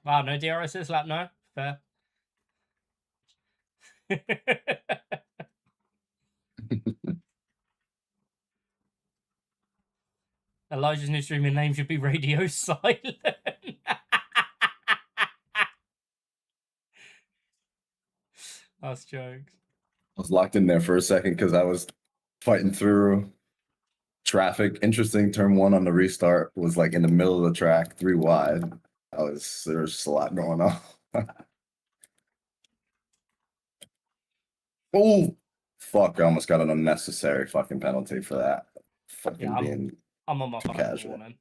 Speaker 1: Wow, no DRS this lap, no? Fair. Elijah's new streaming name should be Radio Silent. That's jokes.
Speaker 4: I was locked in there for a second because I was fighting through traffic. Interesting. Turn one on the restart was like in the middle of the track, 3 wide. There's just a lot going on. Oh, fuck! I almost got an unnecessary fucking penalty for that. Fucking
Speaker 1: Yeah,
Speaker 4: being
Speaker 1: I'm on my
Speaker 4: too
Speaker 1: final
Speaker 4: casual.
Speaker 1: warning.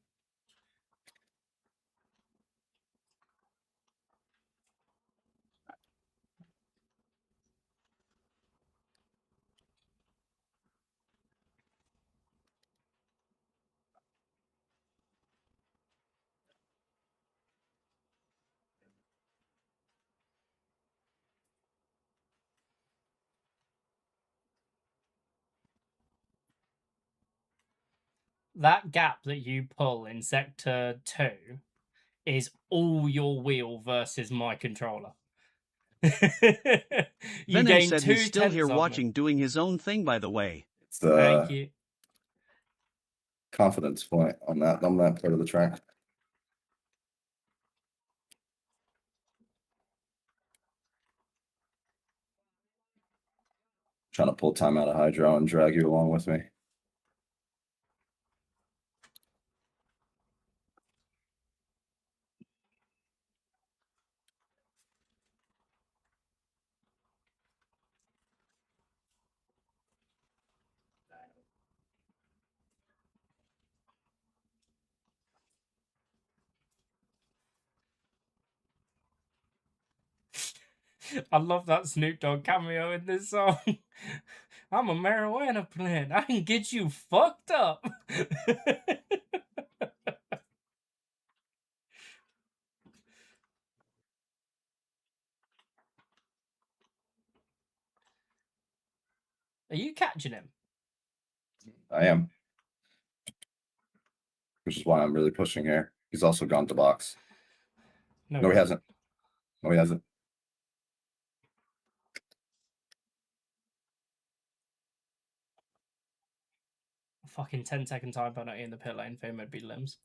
Speaker 1: That gap that you pull in sector 2 is all your wheel versus my controller. You
Speaker 2: Venom
Speaker 1: gain
Speaker 2: said
Speaker 1: 2
Speaker 2: he's still here
Speaker 1: tenths of
Speaker 2: watching,
Speaker 1: me.
Speaker 2: doing his own thing, by the way.
Speaker 4: It's
Speaker 1: Thank
Speaker 4: the
Speaker 1: you.
Speaker 4: confidence point on that part of the track. Trying to pull time out of Hydro and drag you along with me.
Speaker 1: I love that Snoop Dogg cameo in this song. I'm a marijuana plant. I can get you fucked up. Are you catching him?
Speaker 4: I am. Which is why I'm really pushing here. He's also gone to box. No, he hasn't. No, he hasn't.
Speaker 1: Fucking 10-second time penalty in the pit lane. Fame would be limbs.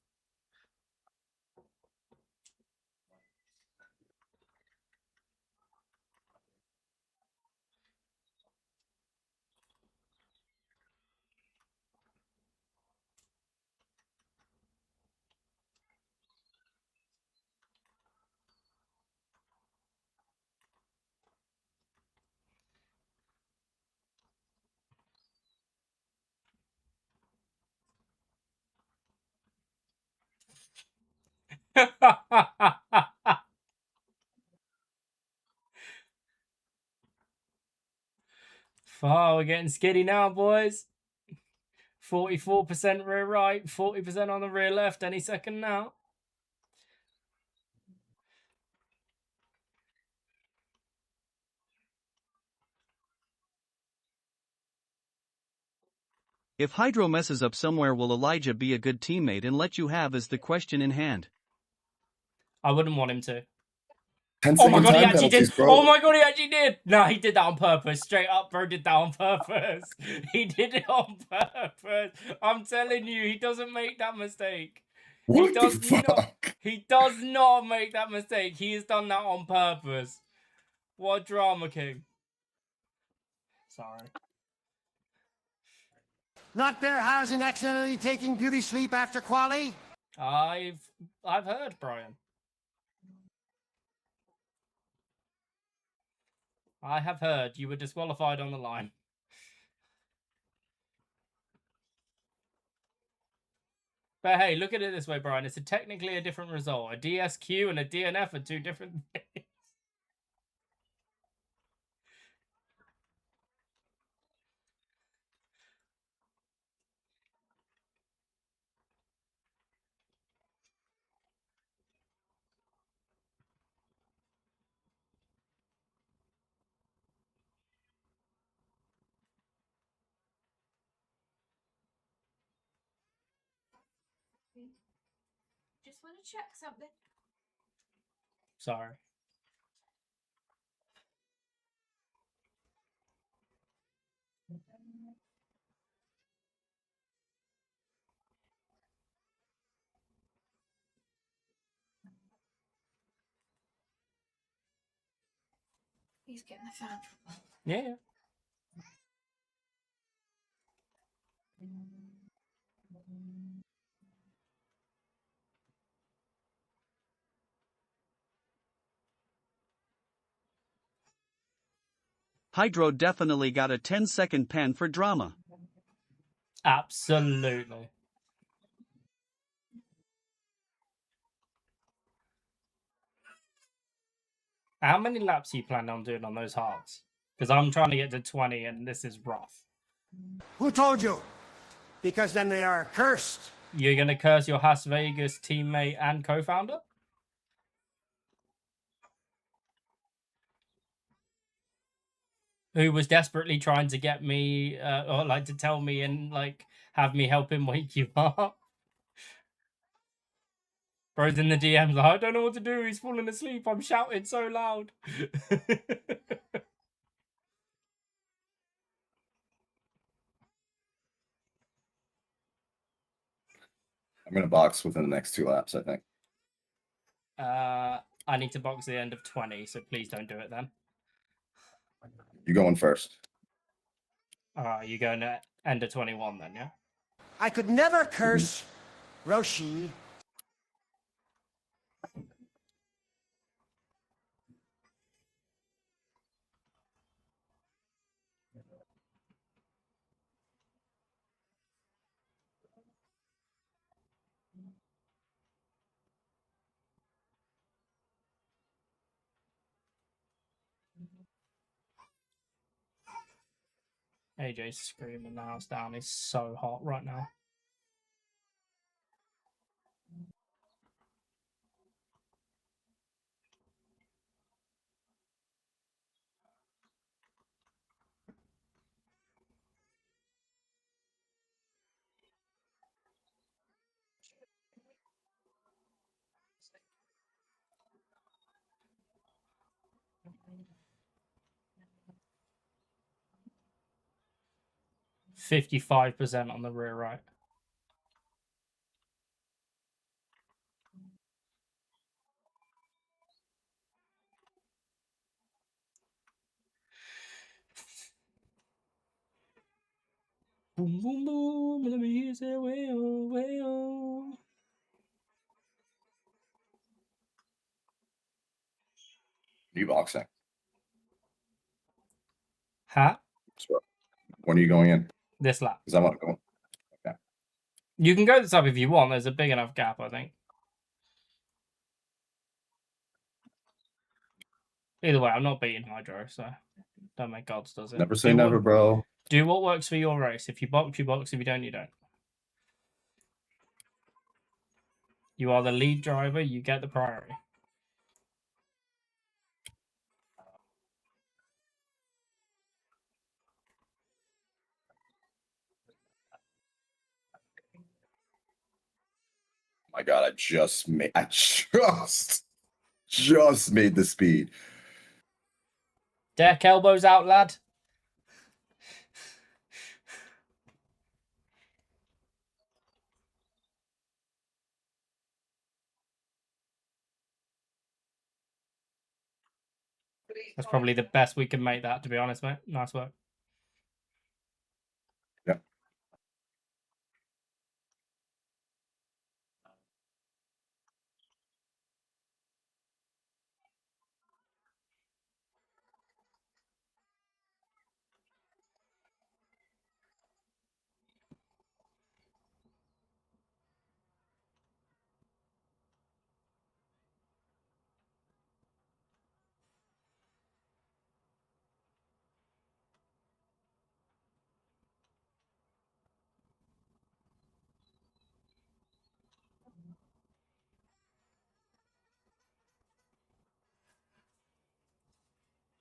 Speaker 1: Oh, we're getting skitty now, boys. 44% rear right, 40% on the rear left. Any second now.
Speaker 2: If Hydro messes up somewhere, will Elijah be a good teammate and let you have is the question in hand.
Speaker 1: I wouldn't want him to.
Speaker 4: 10
Speaker 1: Oh my
Speaker 4: second
Speaker 1: god, he
Speaker 4: time
Speaker 1: actually
Speaker 4: penalties,
Speaker 1: did.
Speaker 4: bro.
Speaker 1: Oh my god, he actually did. No, he did that on purpose. Straight up, bro, did that on purpose. He did it on purpose. I'm telling you, he doesn't make that mistake.
Speaker 4: What
Speaker 1: He does
Speaker 4: the fuck?
Speaker 1: not. He does not make that mistake. He has done that on purpose. What a drama king. Sorry.
Speaker 3: Not their housing accidentally taking beauty sleep after quali?
Speaker 1: I've heard, Brian. I have heard you were disqualified on the line. But hey, look at it this way, Brian. It's technically a different result. A DSQ and a DNF are two different things.
Speaker 6: Just want to check something.
Speaker 1: Sorry.
Speaker 6: He's getting the fan.
Speaker 1: Yeah.
Speaker 2: Hydro definitely got a 10-second pen for drama.
Speaker 1: Absolutely. How many laps are you planning on doing on those hards? Because I'm trying to get to 20 and this is rough.
Speaker 3: Who told you? Because then they are cursed.
Speaker 1: You're going to curse your Las Vegas teammate and co-founder? Who was desperately trying to get me, or like to tell me and like have me help him wake you up. Bro's in the DMs like, I don't know what to do. He's falling asleep. I'm shouting so loud.
Speaker 4: I'm gonna box within the next 2 laps, I think.
Speaker 1: I need to box the end of 20, so please don't do it then.
Speaker 4: You going first.
Speaker 1: You're going to end of 21 then, yeah?
Speaker 3: I could never curse Roshi.
Speaker 1: AJ's screaming the house down. It's so hot right now. %55 on the rear right. Boom, boom, boom. Let me hear you say, way on, way on.
Speaker 4: You boxing.
Speaker 1: Huh?
Speaker 4: So when are you going in?
Speaker 1: This lap.
Speaker 4: Because I want to go.
Speaker 1: You can go this up if you want. There's a big enough gap, I think. Either way, I'm not beating Hydro, so don't make gods, does it?
Speaker 4: Never say
Speaker 1: Do
Speaker 4: never,
Speaker 1: what,
Speaker 4: bro.
Speaker 1: do what works for your race. If you box, you box. If you don't, you don't. You are the lead driver. You get the priority.
Speaker 4: My God, I just made the speed.
Speaker 1: Deck elbows out, lad. That's probably the best we can make that, to be honest, mate. Nice work.
Speaker 4: Yep.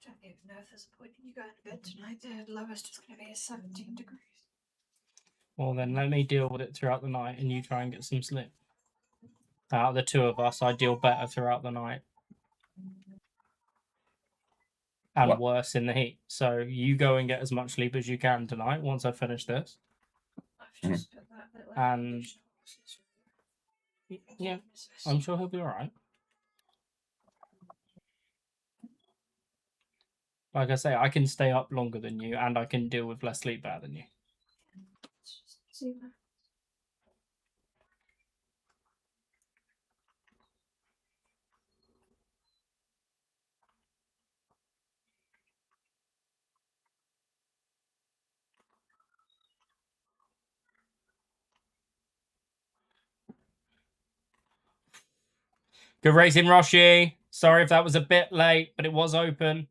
Speaker 6: Don't even know if there's a point in you going to bed tonight. The lowest is going to be 17 degrees.
Speaker 1: Well, then let me deal with it throughout the night and you try and get some sleep. Out of the two of us, I deal better throughout the night. And
Speaker 4: What?
Speaker 1: worse in the heat. So you go and get as much sleep as you can tonight once I finish this.
Speaker 6: I've just put that little
Speaker 1: And
Speaker 6: evolution horses.
Speaker 1: yeah, I'm sure he'll be alright. Like I say, I can stay up longer than you and I can deal with less sleep better than you.
Speaker 6: Let's just see that.
Speaker 1: Good racing, Roshi. Sorry if that was a bit late, but it was open.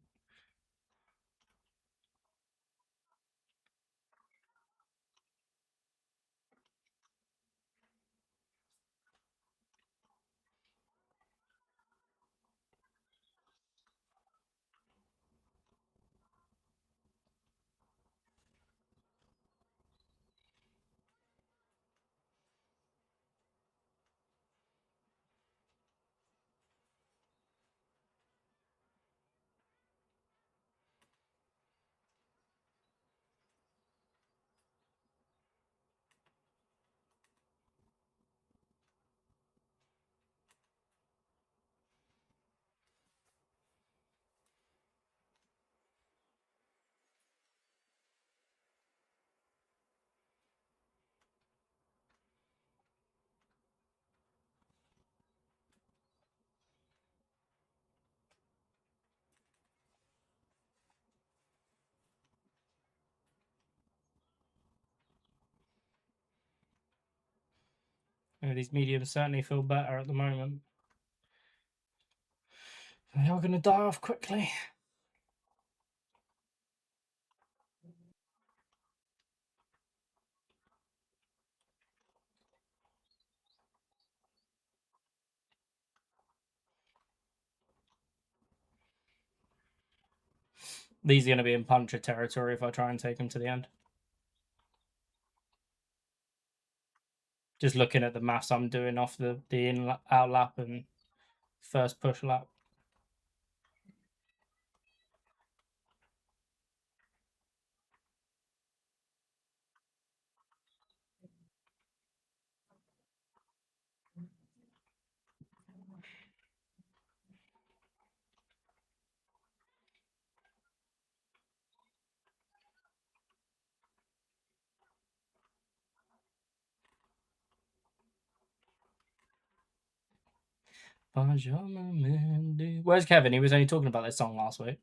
Speaker 1: These mediums certainly feel better at the moment. They are going to die off quickly. These are going to be in puncher territory if I try and take them to the end. Just looking at the maths I'm doing off the out lap and first push lap. Where's Kevin? He was only talking about this song last week.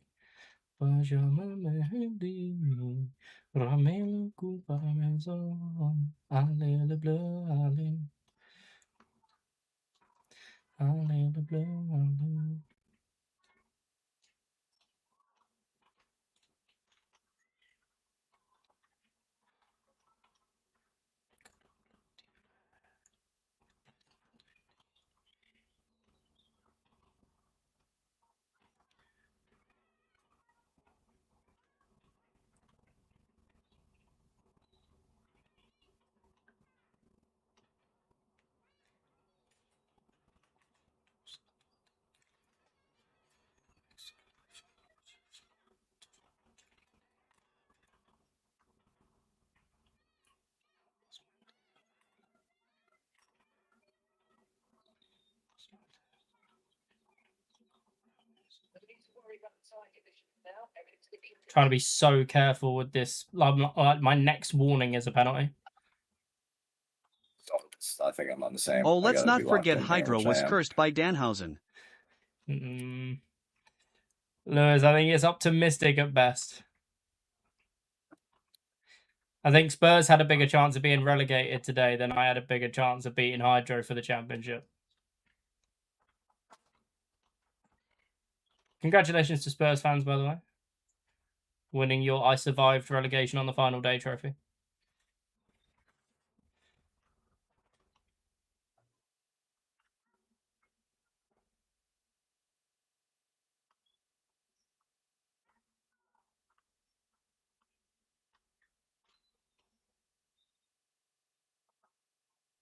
Speaker 1: Trying to be so careful with this. Like my next warning is a penalty.
Speaker 4: I think I'm on the same.
Speaker 2: Oh,
Speaker 4: I
Speaker 2: let's
Speaker 4: gotta
Speaker 2: not
Speaker 4: be locked
Speaker 2: forget
Speaker 4: in here,
Speaker 2: Hydra
Speaker 4: which I
Speaker 2: was
Speaker 4: am.
Speaker 2: cursed by Danhausen.
Speaker 1: Lewis, I think it's optimistic at best. I think Spurs had a bigger chance of being relegated today than I had a bigger chance of beating Hydro for the championship. Congratulations to Spurs fans, by the way. Winning your I survived relegation on the final day trophy.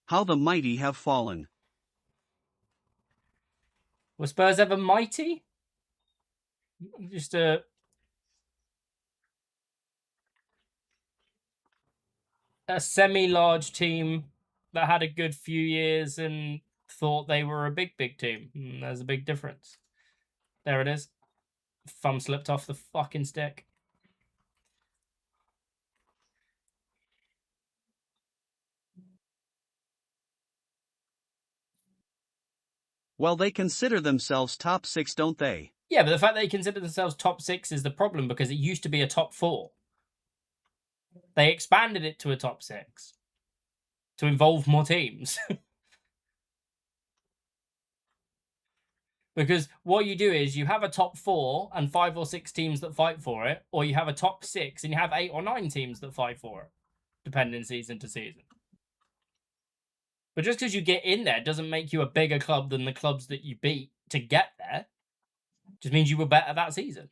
Speaker 2: How the mighty have fallen.
Speaker 1: Were Spurs ever mighty? Just a semi-large team that had a good few years and thought they were a big team. There's a big difference. There it is. Thumb slipped off the fucking stick.
Speaker 2: Well, they consider themselves top 6, don't they?
Speaker 1: Yeah, but the fact they consider themselves top 6 is the problem because it used to be a top 4. They expanded it to a top 6 to involve more teams. Because what you do is you have a top 4 and 5 or 6 teams that fight for it, or you have a top 6 and you have 8 or 9 teams that fight for it, depending season to season. But just because you get in there doesn't make you a bigger club than the clubs that you beat to get there. Just means you were better that season.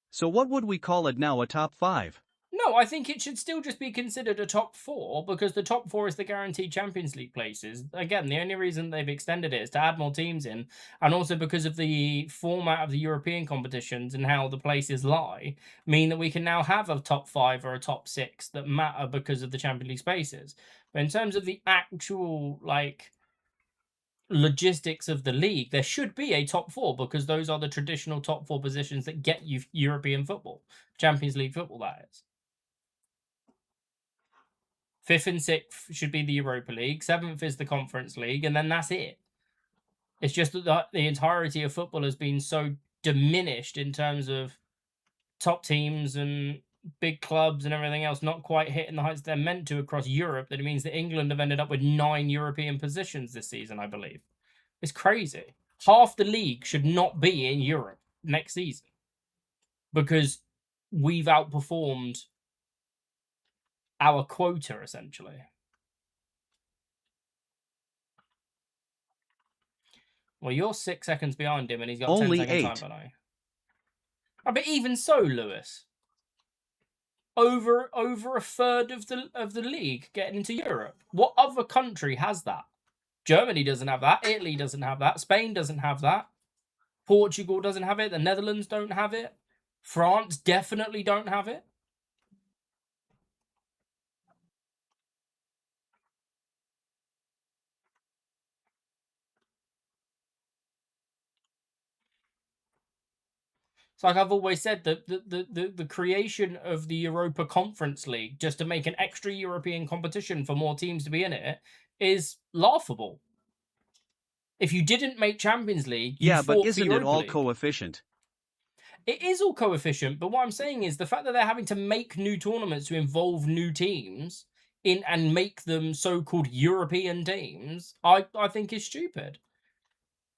Speaker 2: So what would we call it now, a top 5?
Speaker 1: No, I think it should still just be considered a top 4 because the top 4 is the guaranteed Champions League places. Again, the only reason they've extended it is to add more teams in, and also because of the format of the European competitions and how the places lie, mean that we can now have a top 5 or a top 6 that matter because of the Champions League spaces. But in terms of the actual, logistics of the league, there should be a top 4 because those are the traditional top 4 positions that get you European football, Champions League football, that is. 5th and 6th should be the Europa League. 7th is the Conference League, and then that's it. It's just that the entirety of football has been so diminished in terms of top teams and big clubs and everything else not quite hitting the heights they're meant to across Europe that it means that England have ended up with 9 European positions this season, I believe. It's crazy. Half the league should not be in Europe next season. because we've outperformed our quota, essentially. Well, you're 6 seconds behind him, and he's got
Speaker 2: Only
Speaker 1: 10 second time
Speaker 2: 8.
Speaker 1: below. Oh, but even so, Lewis, over a third of the league getting into Europe. What other country has that? Germany doesn't have that. Italy doesn't have that. Spain doesn't have that. Portugal doesn't have it. The Netherlands don't have it. France definitely don't have it. It's like I've always said, that the creation of the Europa Conference League just to make an extra European competition for more teams to be in it is laughable. If you didn't make Champions League, you
Speaker 2: Yeah, but
Speaker 1: fought for
Speaker 2: isn't it
Speaker 1: Europa
Speaker 2: all
Speaker 1: League.
Speaker 2: coefficient?
Speaker 1: It is all coefficient, but what I'm saying is the fact that they're having to make new tournaments to involve new teams in and make them so-called European teams, I think is stupid.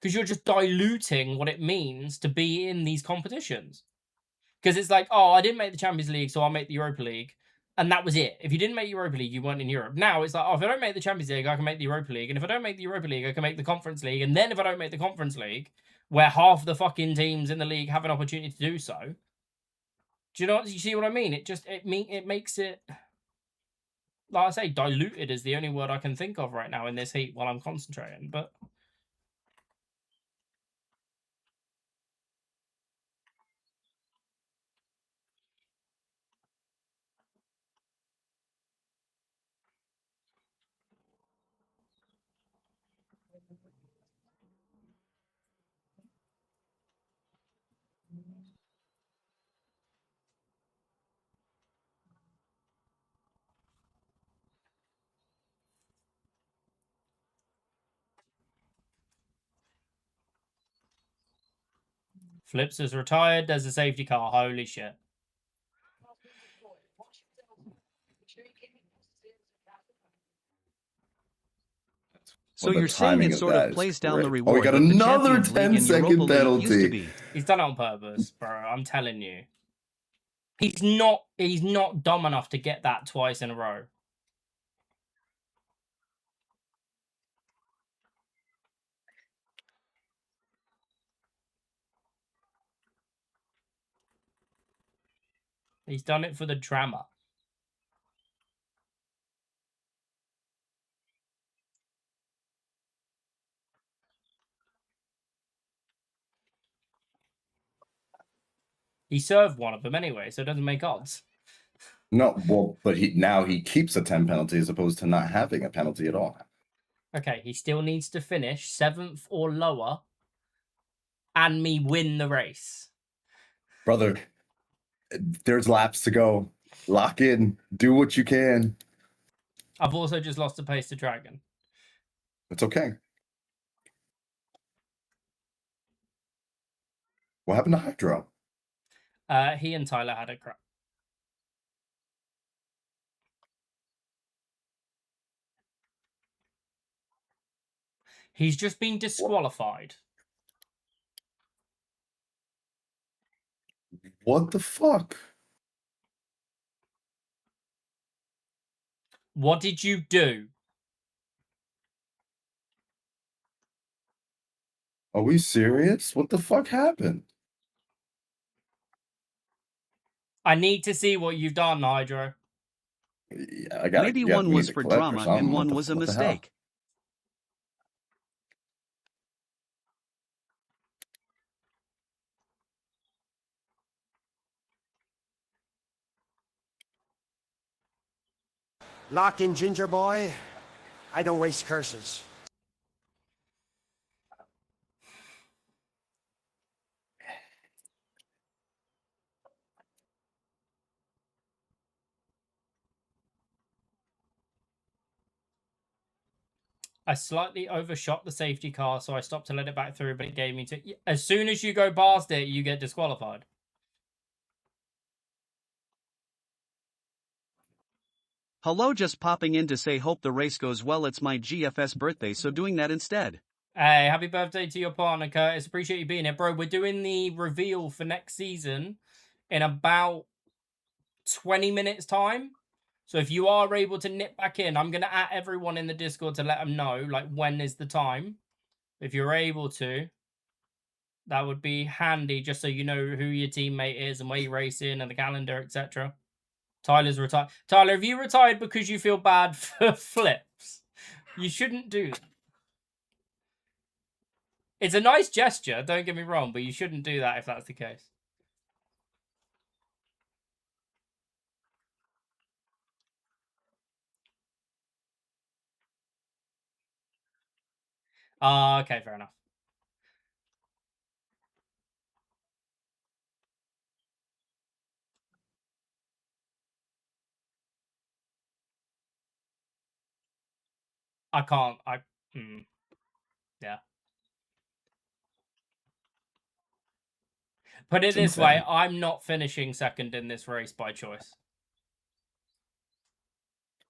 Speaker 1: Because you're just diluting what it means to be in these competitions. Because it's like, oh, I didn't make the Champions League, so I'll make the Europa League. And that was it. If you didn't make Europa League, you weren't in Europe. Now it's like, oh, if I don't make the Champions League, I can make the Europa League. And if I don't make the Europa League, I can make the Conference League. And then if I don't make the Conference League, where half the fucking teams in the league have an opportunity to do so. Do you see what I mean? It makes it, like I say, diluted is the only word I can think of right now in this heat while I'm concentrating. But Flips is retired. There's a safety car. Holy shit.
Speaker 2: So
Speaker 4: Well, the
Speaker 2: you're saying
Speaker 4: timing
Speaker 2: it
Speaker 4: of
Speaker 2: sort
Speaker 4: that
Speaker 2: of
Speaker 4: is
Speaker 2: plays down the
Speaker 4: great. Oh, we
Speaker 2: reward
Speaker 4: got
Speaker 2: that the
Speaker 4: another
Speaker 2: Champions League and
Speaker 4: 10-second
Speaker 2: Europa League used to
Speaker 4: penalty.
Speaker 2: be.
Speaker 1: He's done it on purpose, bro. I'm telling you. He's not dumb enough to get that twice in a row. He's done it for the drama. He served one of them anyway, so it doesn't make odds.
Speaker 4: No, well, but now he keeps a 10 penalty as opposed to not having a penalty at all.
Speaker 1: Okay, he still needs to finish 7th or lower and me win the race.
Speaker 4: Brother, there's laps to go. Lock in. Do what you can.
Speaker 1: I've also just lost a pace to Dragon.
Speaker 4: It's okay. What happened to Hydro?
Speaker 1: He and Tyler had a crap. He's just been disqualified.
Speaker 4: What the fuck?
Speaker 1: What did you do?
Speaker 4: Are we serious? What the fuck happened?
Speaker 1: I need to see what you've done, Hydro.
Speaker 4: Yeah, I got
Speaker 2: Maybe one was for drama and one was a mistake.
Speaker 3: Lock in, Ginger Boy. I don't waste curses.
Speaker 1: I slightly overshot the safety car, so I stopped to let it back through, but it gave me to... As soon as you go past it, you get disqualified.
Speaker 2: Hello, just popping in to say hope the race goes well. It's my GFS birthday, so doing that instead.
Speaker 1: Hey, happy birthday to your partner, Curtis. Appreciate you being here. Bro, we're doing the reveal for next season in about 20 minutes time. So if you are able to nip back in, I'm going to add everyone in the Discord to let them know, like, when is the time. If you're able to, that would be handy, just so you know who your teammate is and where you're racing and the calendar, etc. Tyler's retired. Tyler, have you retired because you feel bad for flips? You shouldn't do that. It's a nice gesture, don't get me wrong, but you shouldn't do that if that's the case. Okay, fair enough. I can't. Yeah. Put it
Speaker 4: It's
Speaker 1: this way,
Speaker 4: insane.
Speaker 1: I'm not finishing second in this race by choice.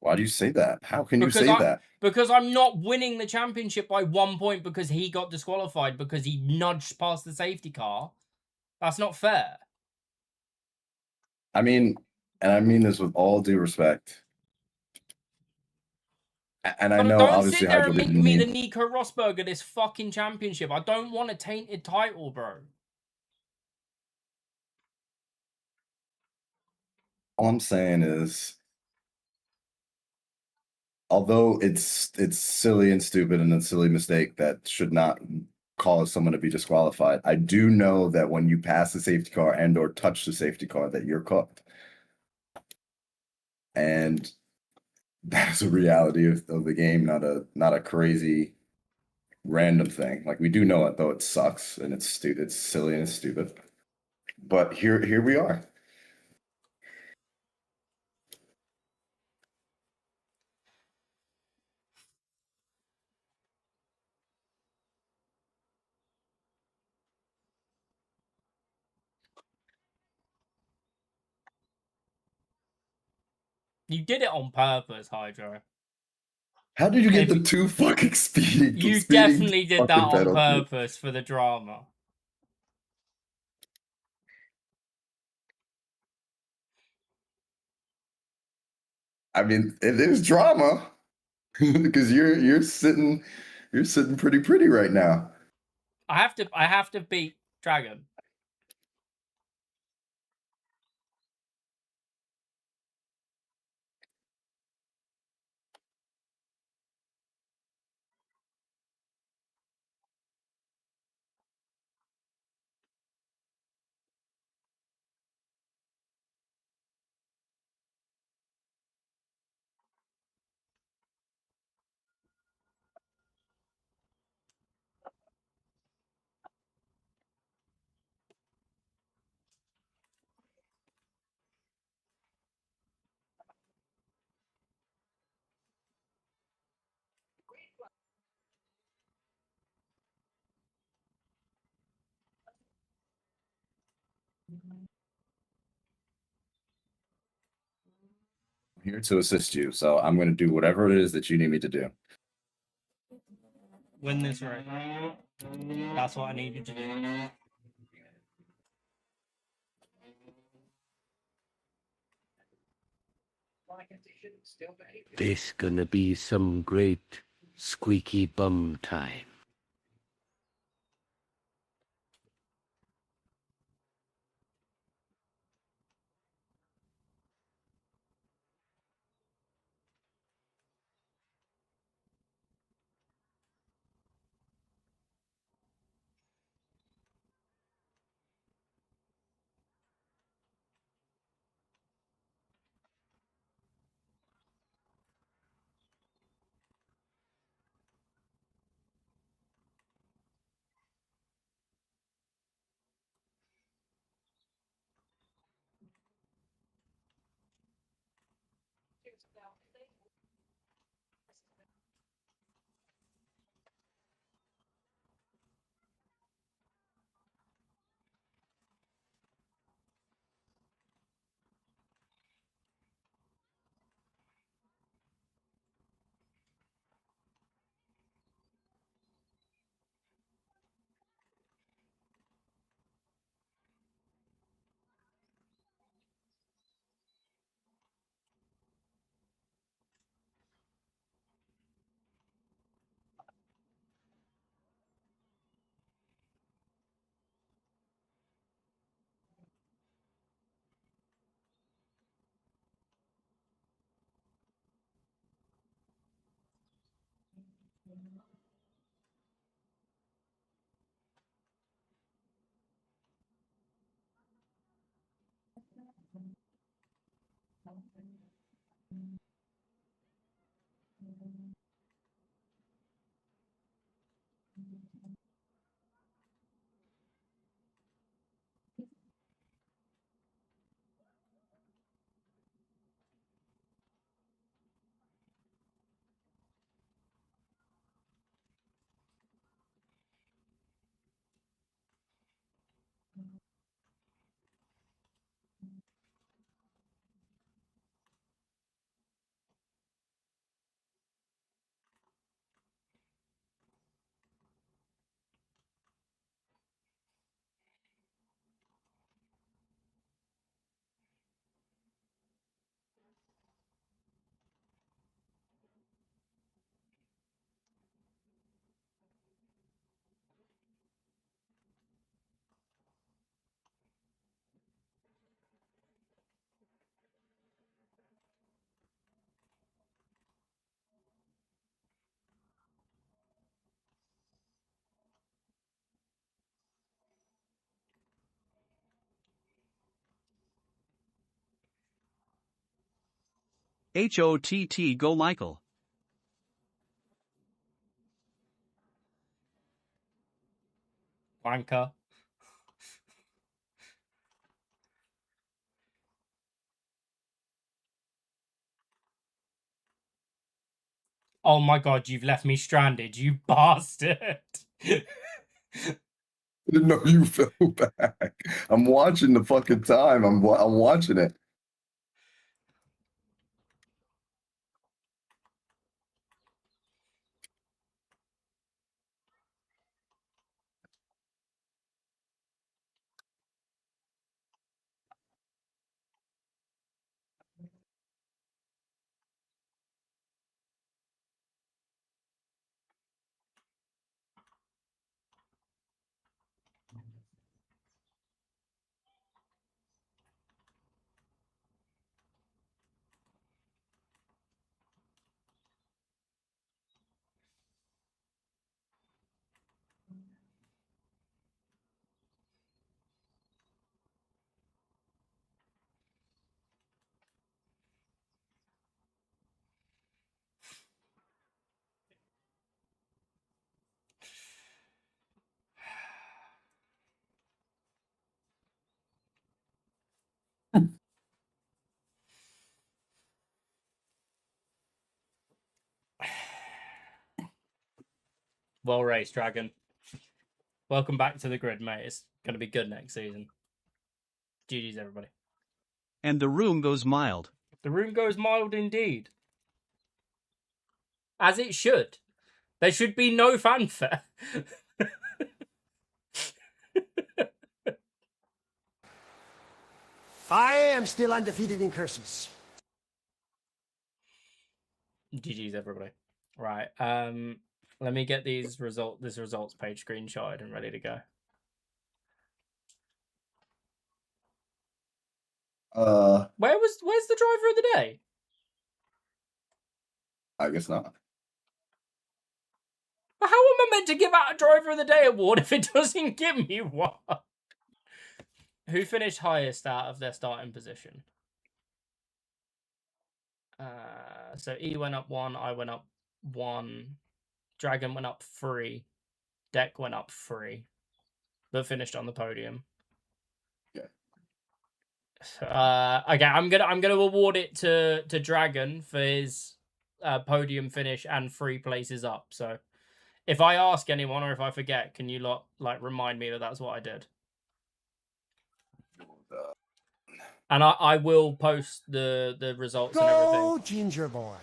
Speaker 4: Why do you say that? How can you say that?
Speaker 1: Because I'm not winning the championship by 1 point because he got disqualified because he nudged past the safety car. That's not fair.
Speaker 4: I mean, and I mean this with all due respect. And I
Speaker 1: But
Speaker 4: know,
Speaker 1: don't
Speaker 4: obviously,
Speaker 1: sit there
Speaker 4: Hydro
Speaker 1: and make
Speaker 4: didn't
Speaker 1: me the
Speaker 4: mean.
Speaker 1: Nico Rosberg of this fucking championship. I don't want a tainted title, bro.
Speaker 4: All I'm saying is, although it's silly and stupid and a silly mistake that should not cause someone to be disqualified, I do know that when you pass the safety car and or touch the safety car, that you're cooked. And that's a reality of the game, not a crazy random thing. Like, we do know it, though it sucks and it's silly and it's stupid. But here we are.
Speaker 1: You did it on purpose, Hydro.
Speaker 4: How did you get
Speaker 1: If
Speaker 4: the two fucking speeding?
Speaker 1: you
Speaker 4: speeding
Speaker 1: definitely did that
Speaker 4: fucking
Speaker 1: on
Speaker 4: penalties?
Speaker 1: purpose for the drama.
Speaker 4: I mean, it is drama because you're sitting pretty right now.
Speaker 1: I have to beat Dragon.
Speaker 4: I'm here to assist you, so I'm going to do whatever it is that you need me to do.
Speaker 1: Win this race. That's what I needed to do.
Speaker 8: This gonna be some great squeaky bum time.
Speaker 2: HOTT go Michael.
Speaker 1: Wanker. Oh my god, you've left me stranded, you bastard.
Speaker 4: I didn't know you fell back. I'm watching the fucking time. I'm watching it.
Speaker 1: Well raced, Dragon. Welcome back to the grid, mate. It's going to be good next season. GG's, everybody.
Speaker 2: And the room goes mild.
Speaker 1: The room goes mild indeed. As it should. There should be no fanfare.
Speaker 3: I am still undefeated in curses.
Speaker 1: GG's, everybody. Right. Let me get this results page screenshotted and ready to go. Where's the driver of the day?
Speaker 4: I guess not.
Speaker 1: How am I meant to give out a driver of the day award if it doesn't give me one? Who finished highest out of their starting position? So E went up 1, I went up 1, Dragon went up 3, Deck went up 3, but finished on the podium.
Speaker 4: Yeah.
Speaker 1: Okay, I'm gonna award it to Dragon for his podium finish and 3 places up. So if I ask anyone or if I forget, can you lot like remind me that that's what I did? And I will post the results and everything.
Speaker 3: Go, Ginger Boy.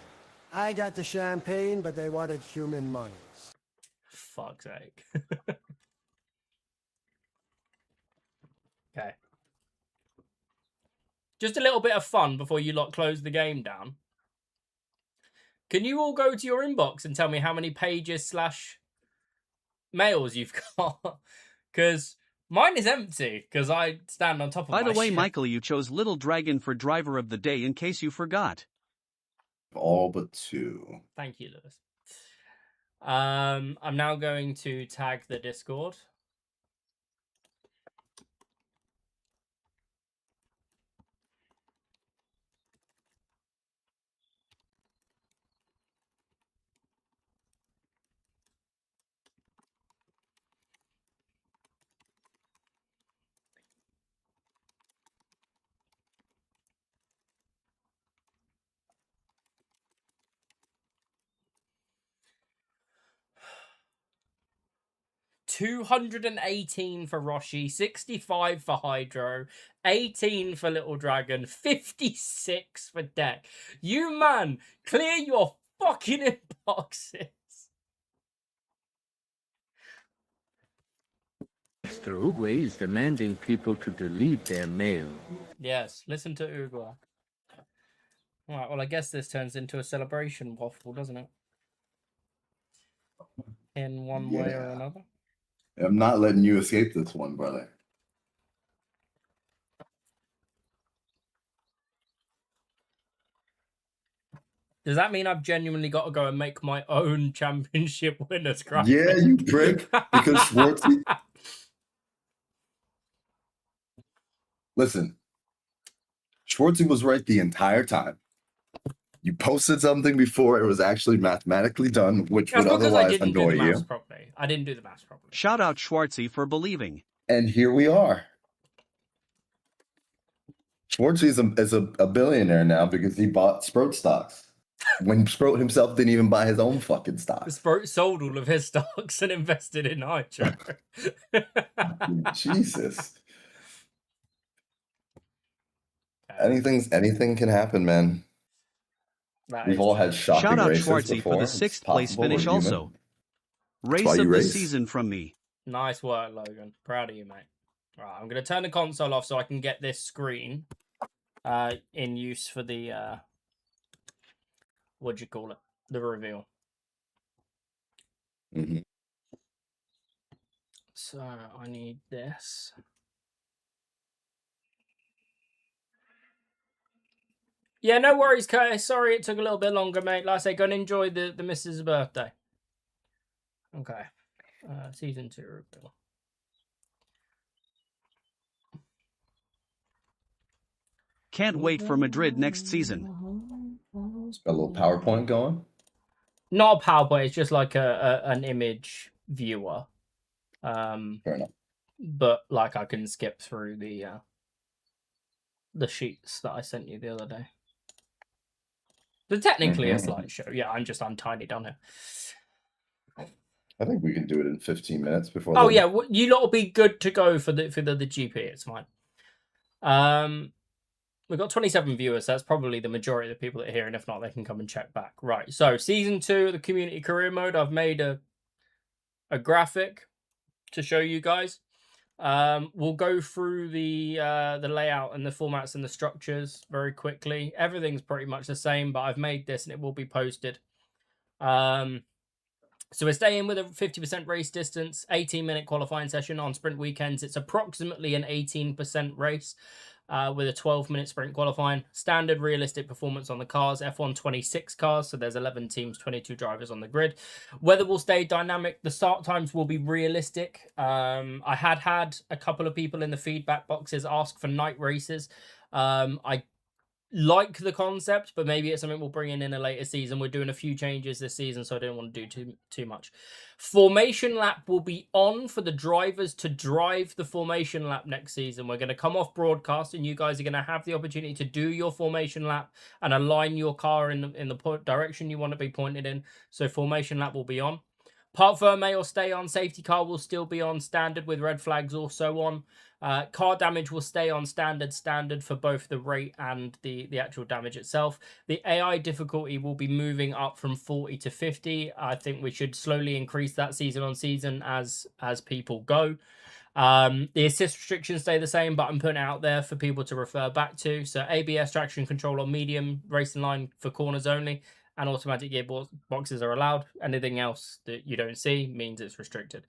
Speaker 3: I got the champagne, but they wanted human monies.
Speaker 1: Fuck's sake. Okay. Just a little bit of fun before you lot close the game down. Can you all go to your inbox and tell me how many pages / mails you've got? Because mine is empty, because I stand on top of
Speaker 2: By the
Speaker 1: my
Speaker 2: way,
Speaker 1: shit.
Speaker 2: Michael, you chose Little Dragon for driver of the day in case you forgot.
Speaker 4: All but 2.
Speaker 1: Thank you, Lewis. I'm now going to tag the Discord. $218 for Roshi, 65 for Hydro, 18 for Little Dragon, 56 for Deck. You man, clear your fucking inboxes.
Speaker 8: Mr. Uguay is demanding people to delete their mail.
Speaker 1: Yes, listen to Uguay. Alright, well I guess this turns into a celebration waffle, doesn't it? In one way or
Speaker 4: Yeah.
Speaker 1: another.
Speaker 4: I'm not letting you escape this one, brother.
Speaker 1: Does that mean I've genuinely got to go and make my own championship winners graphic?
Speaker 4: Yeah, you prick. Because Schwartzy. Listen, Schwartzy was right the entire time. You posted something before it was actually mathematically done, which
Speaker 1: That's
Speaker 4: would
Speaker 1: because I
Speaker 4: otherwise
Speaker 1: didn't do
Speaker 4: annoy
Speaker 1: the maths
Speaker 4: you.
Speaker 1: properly. I didn't do the maths properly.
Speaker 2: Shout out Schwartzy for believing.
Speaker 4: And here we are. Schwartzy is a billionaire now because he bought Sprout stocks. When Sprout himself didn't even buy his own fucking stocks.
Speaker 1: Sprout sold all of his stocks and invested in Hydro.
Speaker 4: Jesus. Anything can happen, man. We've all had shocking
Speaker 2: Shout out
Speaker 4: races
Speaker 2: Schwartzy
Speaker 4: before.
Speaker 2: for the
Speaker 4: It's
Speaker 2: 6th place
Speaker 4: possible, we're
Speaker 2: finish
Speaker 4: human.
Speaker 2: also.
Speaker 4: why
Speaker 2: Race
Speaker 4: you
Speaker 2: of the
Speaker 4: race.
Speaker 2: season from me.
Speaker 1: Nice work, Logan. Proud of you, mate. Right, I'm going to turn the console off so I can get this screen in use for the, what'd you call it? The reveal.
Speaker 4: Mhm.
Speaker 1: So I need this. Yeah, no worries, Curtis. Sorry it took a little bit longer, mate. Like I say, go and enjoy the missus' birthday. Okay. Season 2 reveal.
Speaker 2: Can't wait for Madrid next season.
Speaker 4: Got a little PowerPoint going.
Speaker 1: Not a PowerPoint, it's just like an image viewer.
Speaker 4: Fair enough.
Speaker 1: But like I can skip through the sheets that I sent you the other day. So technically a slideshow. Yeah, I'm just untidy down here.
Speaker 4: I think we can do it in 15 minutes before.
Speaker 1: Oh yeah, you lot will be good to go for the GP. It's fine. We've got 27 viewers, so that's probably the majority of the people that are here, and if not, they can come and check back. Right, so Season 2, the Community Career Mode, I've made a graphic to show you guys. We'll go through the layout and the formats and the structures very quickly. Everything's pretty much the same, but I've made this and it will be posted. So we're staying with a 50% race distance, 18-minute qualifying session on sprint weekends. It's approximately an 18% race with a 12-minute sprint qualifying. Standard realistic performance on the cars, F1 26 cars, so there's 11 teams, 22 drivers on the grid. Weather will stay dynamic. The start times will be realistic. I had a couple of people in the feedback boxes ask for night races. I like the concept, but maybe it's something we'll bring in a later season. We're doing a few changes this season, so I don't want to do too much. Formation lap will be on for the drivers to drive the formation lap next season. We're going to come off broadcast, and you guys are going to have the opportunity to do your formation lap and align your car in the direction you want to be pointed in. So formation lap will be on. Parc Fermé will stay on. Safety car will still be on. Standard with red flags also on. Car damage will stay on standard for both the rate and the actual damage itself. The AI difficulty will be moving up from 40 to 50. I think we should slowly increase that season on season as people go. The assist restrictions stay the same, but I'm putting it out there for people to refer back to. So ABS traction control on medium, racing line for corners only, and automatic gearboxes are allowed. Anything else that you don't see means it's restricted.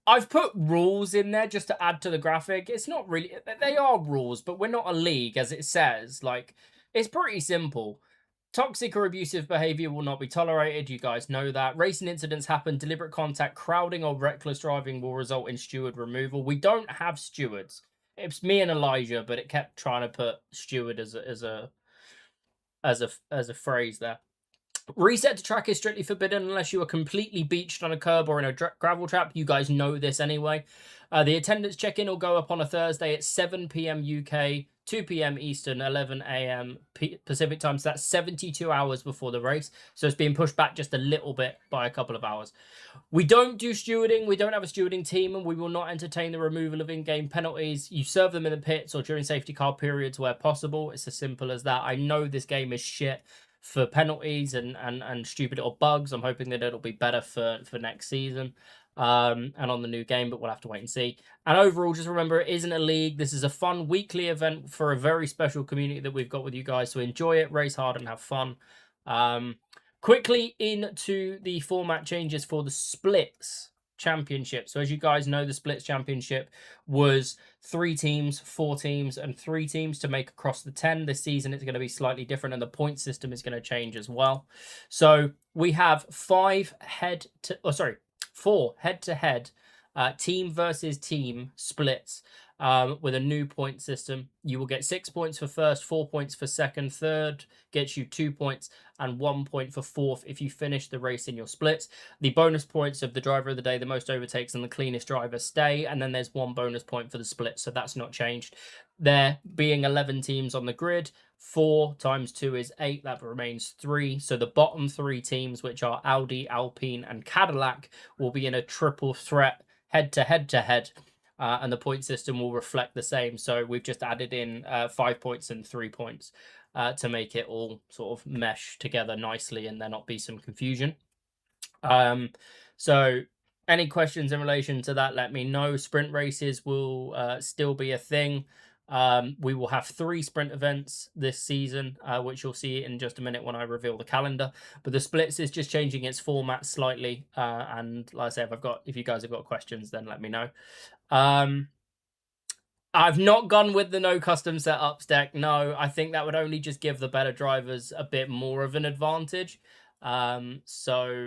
Speaker 1: I've put rules in there just to add to the graphic. It's not really... They are rules, but we're not a league, as it says. Like, it's pretty simple. Toxic or abusive behavior will not be tolerated. You guys know that. Racing incidents happen. Deliberate contact, crowding, or reckless driving will result in steward removal. We don't have stewards. It's me and Elijah, but it kept trying to put steward as a phrase there. Reset to track is strictly forbidden unless you are completely beached on a curb or in a gravel trap. You guys know this anyway. The attendance check-in will go up on a Thursday at 7 p.m. UK, 2 p.m. Eastern, 11 a.m. Pacific time. So that's 72 hours before the race. So it's being pushed back just a little bit by a couple of hours. We don't do stewarding. We don't have a stewarding team, and we will not entertain the removal of in-game penalties. You serve them in the pits or during safety car periods where possible. It's as simple as that. I know this game is shit for penalties and stupid little bugs. I'm hoping that it'll be better for next season and on the new game, but we'll have to wait and see. And overall, just remember, it isn't a league. This is a fun weekly event for a very special community that we've got with you guys. So enjoy it, race hard, and have fun. Quickly into the format changes for the Splits Championship. So as you guys know, the Splits Championship was 3 teams, 4 teams, and 3 teams to make across the 10. This season it's going to be slightly different, and the point system is going to change as well. So we have 4 head-to-head team versus team splits with a new point system. You will get 6 points for first, 4 points for second, third gets you 2 points, and 1 point for fourth if you finish the race in your splits. The bonus points of the driver of the day, the most overtakes, and the cleanest driver stay, and then there's 1 bonus point for the split, so that's not changed. There being 11 teams on the grid, 4 times 2 is 8, that remains 3. So the bottom 3 teams, which are Audi, Alpine, and Cadillac, will be in a triple threat head-to-head, and the point system will reflect the same. So we've just added in 5 points and 3 points to make it all sort of mesh together nicely and there not be some confusion. So any questions in relation to that, let me know. Sprint races will still be a thing. We will have 3 sprint events this season, which you'll see in just a minute when I reveal the calendar. But the splits is just changing its format slightly. And like I say, if you guys have got questions, then let me know. I've not gone with the no custom setups deck. No, I think that would only just give the better drivers a bit more of an advantage. So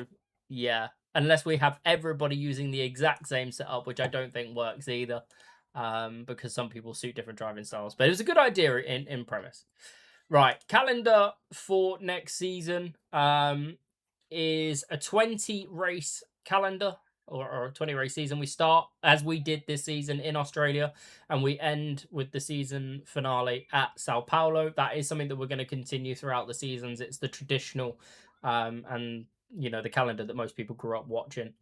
Speaker 1: yeah, unless we have everybody using the exact same setup, which I don't think works either. Because some people suit different driving styles. But it was a good idea in premise. Right, calendar for next season is a 20 race calendar or a 20 race season. We start as we did this season in Australia, and we end with the season finale at Sao Paulo. That is something that we're going to continue throughout the seasons. It's the traditional and the calendar that most people grew up watching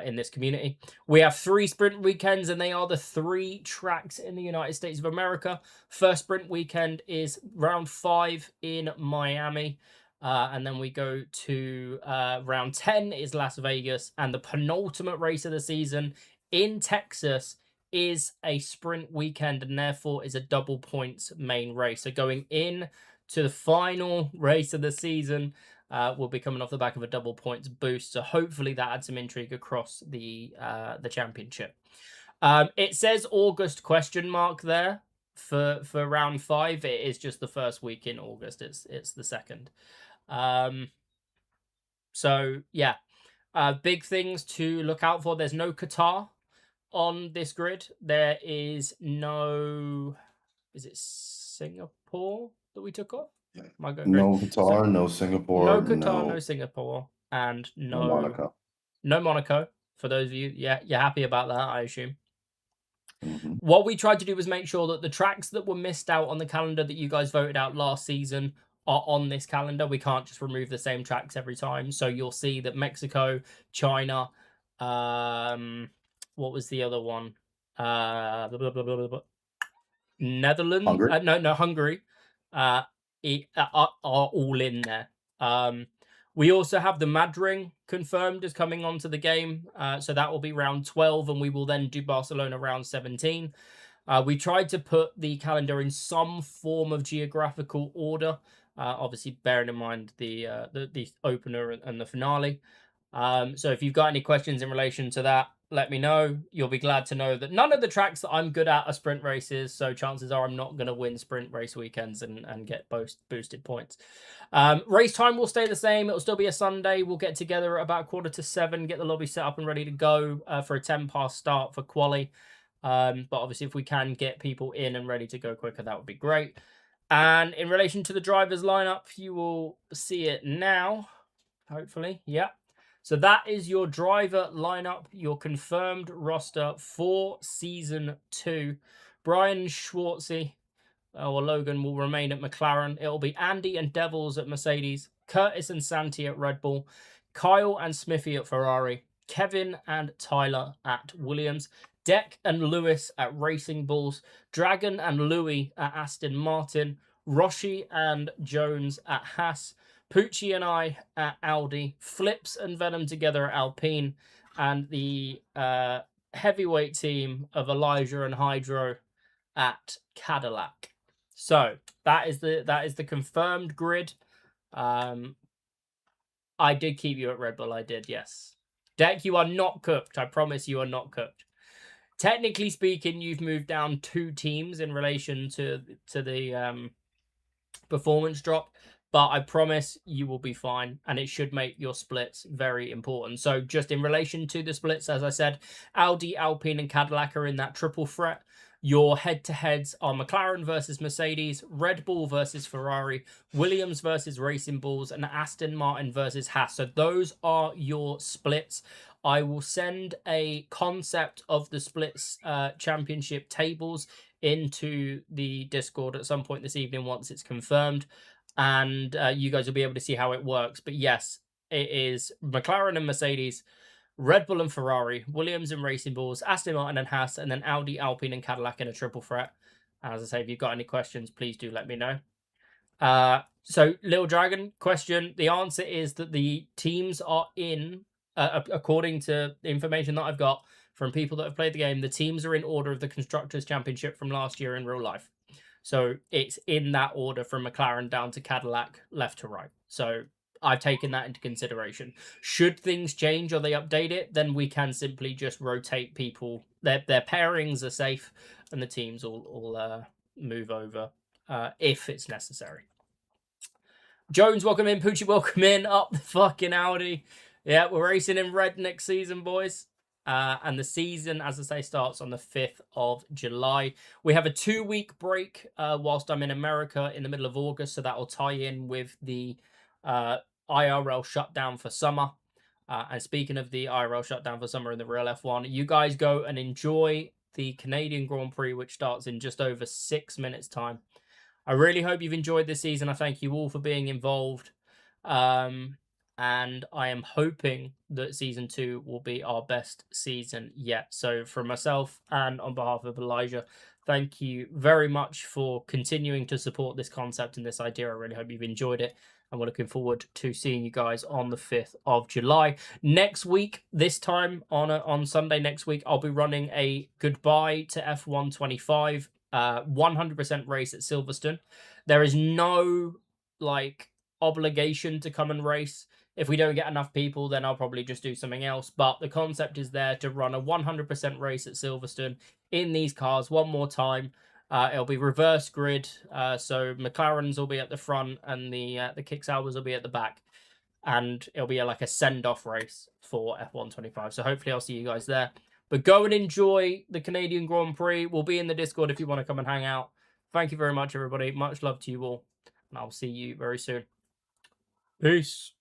Speaker 1: in this community. We have 3 sprint weekends, and they are the 3 tracks in the United States of America. First sprint weekend is round 5 in Miami. And then we go to round 10 is Las Vegas, and the penultimate race of the season in Texas is a sprint weekend, and therefore is a double points main race. So going in to the final race of the season, will be coming off the back of a double points boost. So hopefully that adds some intrigue across the championship. It says August ? There for round 5. It is just the first week in August. It's the 2nd. So yeah, big things to look out for. There's no Qatar on this grid. There is no, is it Singapore that we took off?
Speaker 4: Yeah.
Speaker 1: No
Speaker 4: Qatar, no Singapore,
Speaker 1: no Qatar, no Singapore, and no
Speaker 4: Monaco.
Speaker 1: No Monaco. For those of you, yeah, you're happy about that, I assume.
Speaker 4: Mm-hmm.
Speaker 1: What we tried to do was make sure that the tracks that were missed out on the calendar that you guys voted out last season are on this calendar. We can't just remove the same tracks every time. So you'll see that Mexico, China, what was the other one? Netherlands?
Speaker 4: Hungary?
Speaker 1: Hungary are all in there. We also have the Madrid confirmed as coming onto the game. So that will be round 12, and we will then do Barcelona round 17. We tried to put the calendar in some form of geographical order, obviously bearing in mind the opener and the finale. So if you've got any questions in relation to that, let me know. You'll be glad to know that none of the tracks that I'm good at are sprint races, so chances are I'm not going to win sprint race weekends and get boosted points. Race time will stay the same. It'll still be a Sunday. We'll get together at about 6:45, get the lobby set up and ready to go for a 10 past start for quali. But obviously, if we can get people in and ready to go quicker, that would be great. And in relation to the drivers lineup, you will see it now, hopefully. Yeah. So that is your driver lineup, your confirmed roster for Season 2. Brian Schwartzy, or Logan, will remain at McLaren. It'll be Andy and Devils at Mercedes, Curtis and Santi at Red Bull, Kyle and Smithy at Ferrari, Kevin and Tyler at Williams, Deck and Lewis at Racing Bulls, Dragon and Louis at Aston Martin, Roshi and Jones at Haas, Pucci and I at Audi, Flips and Venom together at Alpine, and the heavyweight team of Elijah and Hydro at Cadillac. So that is the confirmed grid. I did keep you at Red Bull. I did, yes. Deck, you are not cooked. I promise you are not cooked. Technically speaking, you've moved down 2 teams in relation to the performance drop, but I promise you will be fine, and it should make your splits very important. So just in relation to the splits, as I said, Audi, Alpine, and Cadillac are in that triple threat. Your head-to-heads are McLaren versus Mercedes, Red Bull versus Ferrari, Williams versus Racing Bulls, and Aston Martin versus Haas. So those are your splits. I will send a concept of the splits championship tables into the Discord at some point this evening once it's confirmed, and you guys will be able to see how it works. But yes, it is McLaren and Mercedes, Red Bull and Ferrari, Williams and Racing Bulls, Aston Martin and Haas, and then Audi, Alpine, and Cadillac in a triple threat. And as I say, if you've got any questions, please do let me know. So, Little Dragon question. The answer is that the teams are in, according to the information that I've got from people that have played the game, the teams are in order of the Constructors' Championship from last year in real life. So it's in that order from McLaren down to Cadillac, left to right. So I've taken that into consideration. Should things change or they update it, then we can simply just rotate people. Their pairings are safe, and the teams will move over if it's necessary. Jones, welcome in. Poochie, welcome in. Up the fucking Audi. Yeah, we're racing in red next season, boys. And the season, as I say, starts on the 5th of July. We have a 2-week break whilst I'm in America in the middle of August, so that will tie in with the IRL shutdown for summer. And speaking of the IRL shutdown for summer in the real F1, you guys go and enjoy the Canadian Grand Prix, which starts in just over 6 minutes' time. I really hope you've enjoyed this season. I thank you all for being involved. And I am hoping that season 2 will be our best season yet. So from myself and on behalf of Elijah, thank you very much for continuing to support this concept and this idea. I really hope you've enjoyed it. And we're looking forward to seeing you guys on the 5th of July. Next week, this time on Sunday next week, I'll be running a goodbye to F1 25 100% race at Silverstone. There is no obligation to come and race. If we don't get enough people, then I'll probably just do something else. But the concept is there to run a 100% race at Silverstone in these cars one more time. It'll be reverse grid, so McLaren's will be at the front and the Kick-Saubers will be at the back. And it'll be like a send-off race for F1 25. So hopefully I'll see you guys there. But go and enjoy the Canadian Grand Prix. We'll be in the Discord if you want to come and hang out. Thank you very much, everybody. Much love to you all. And I'll see you very soon. Peace.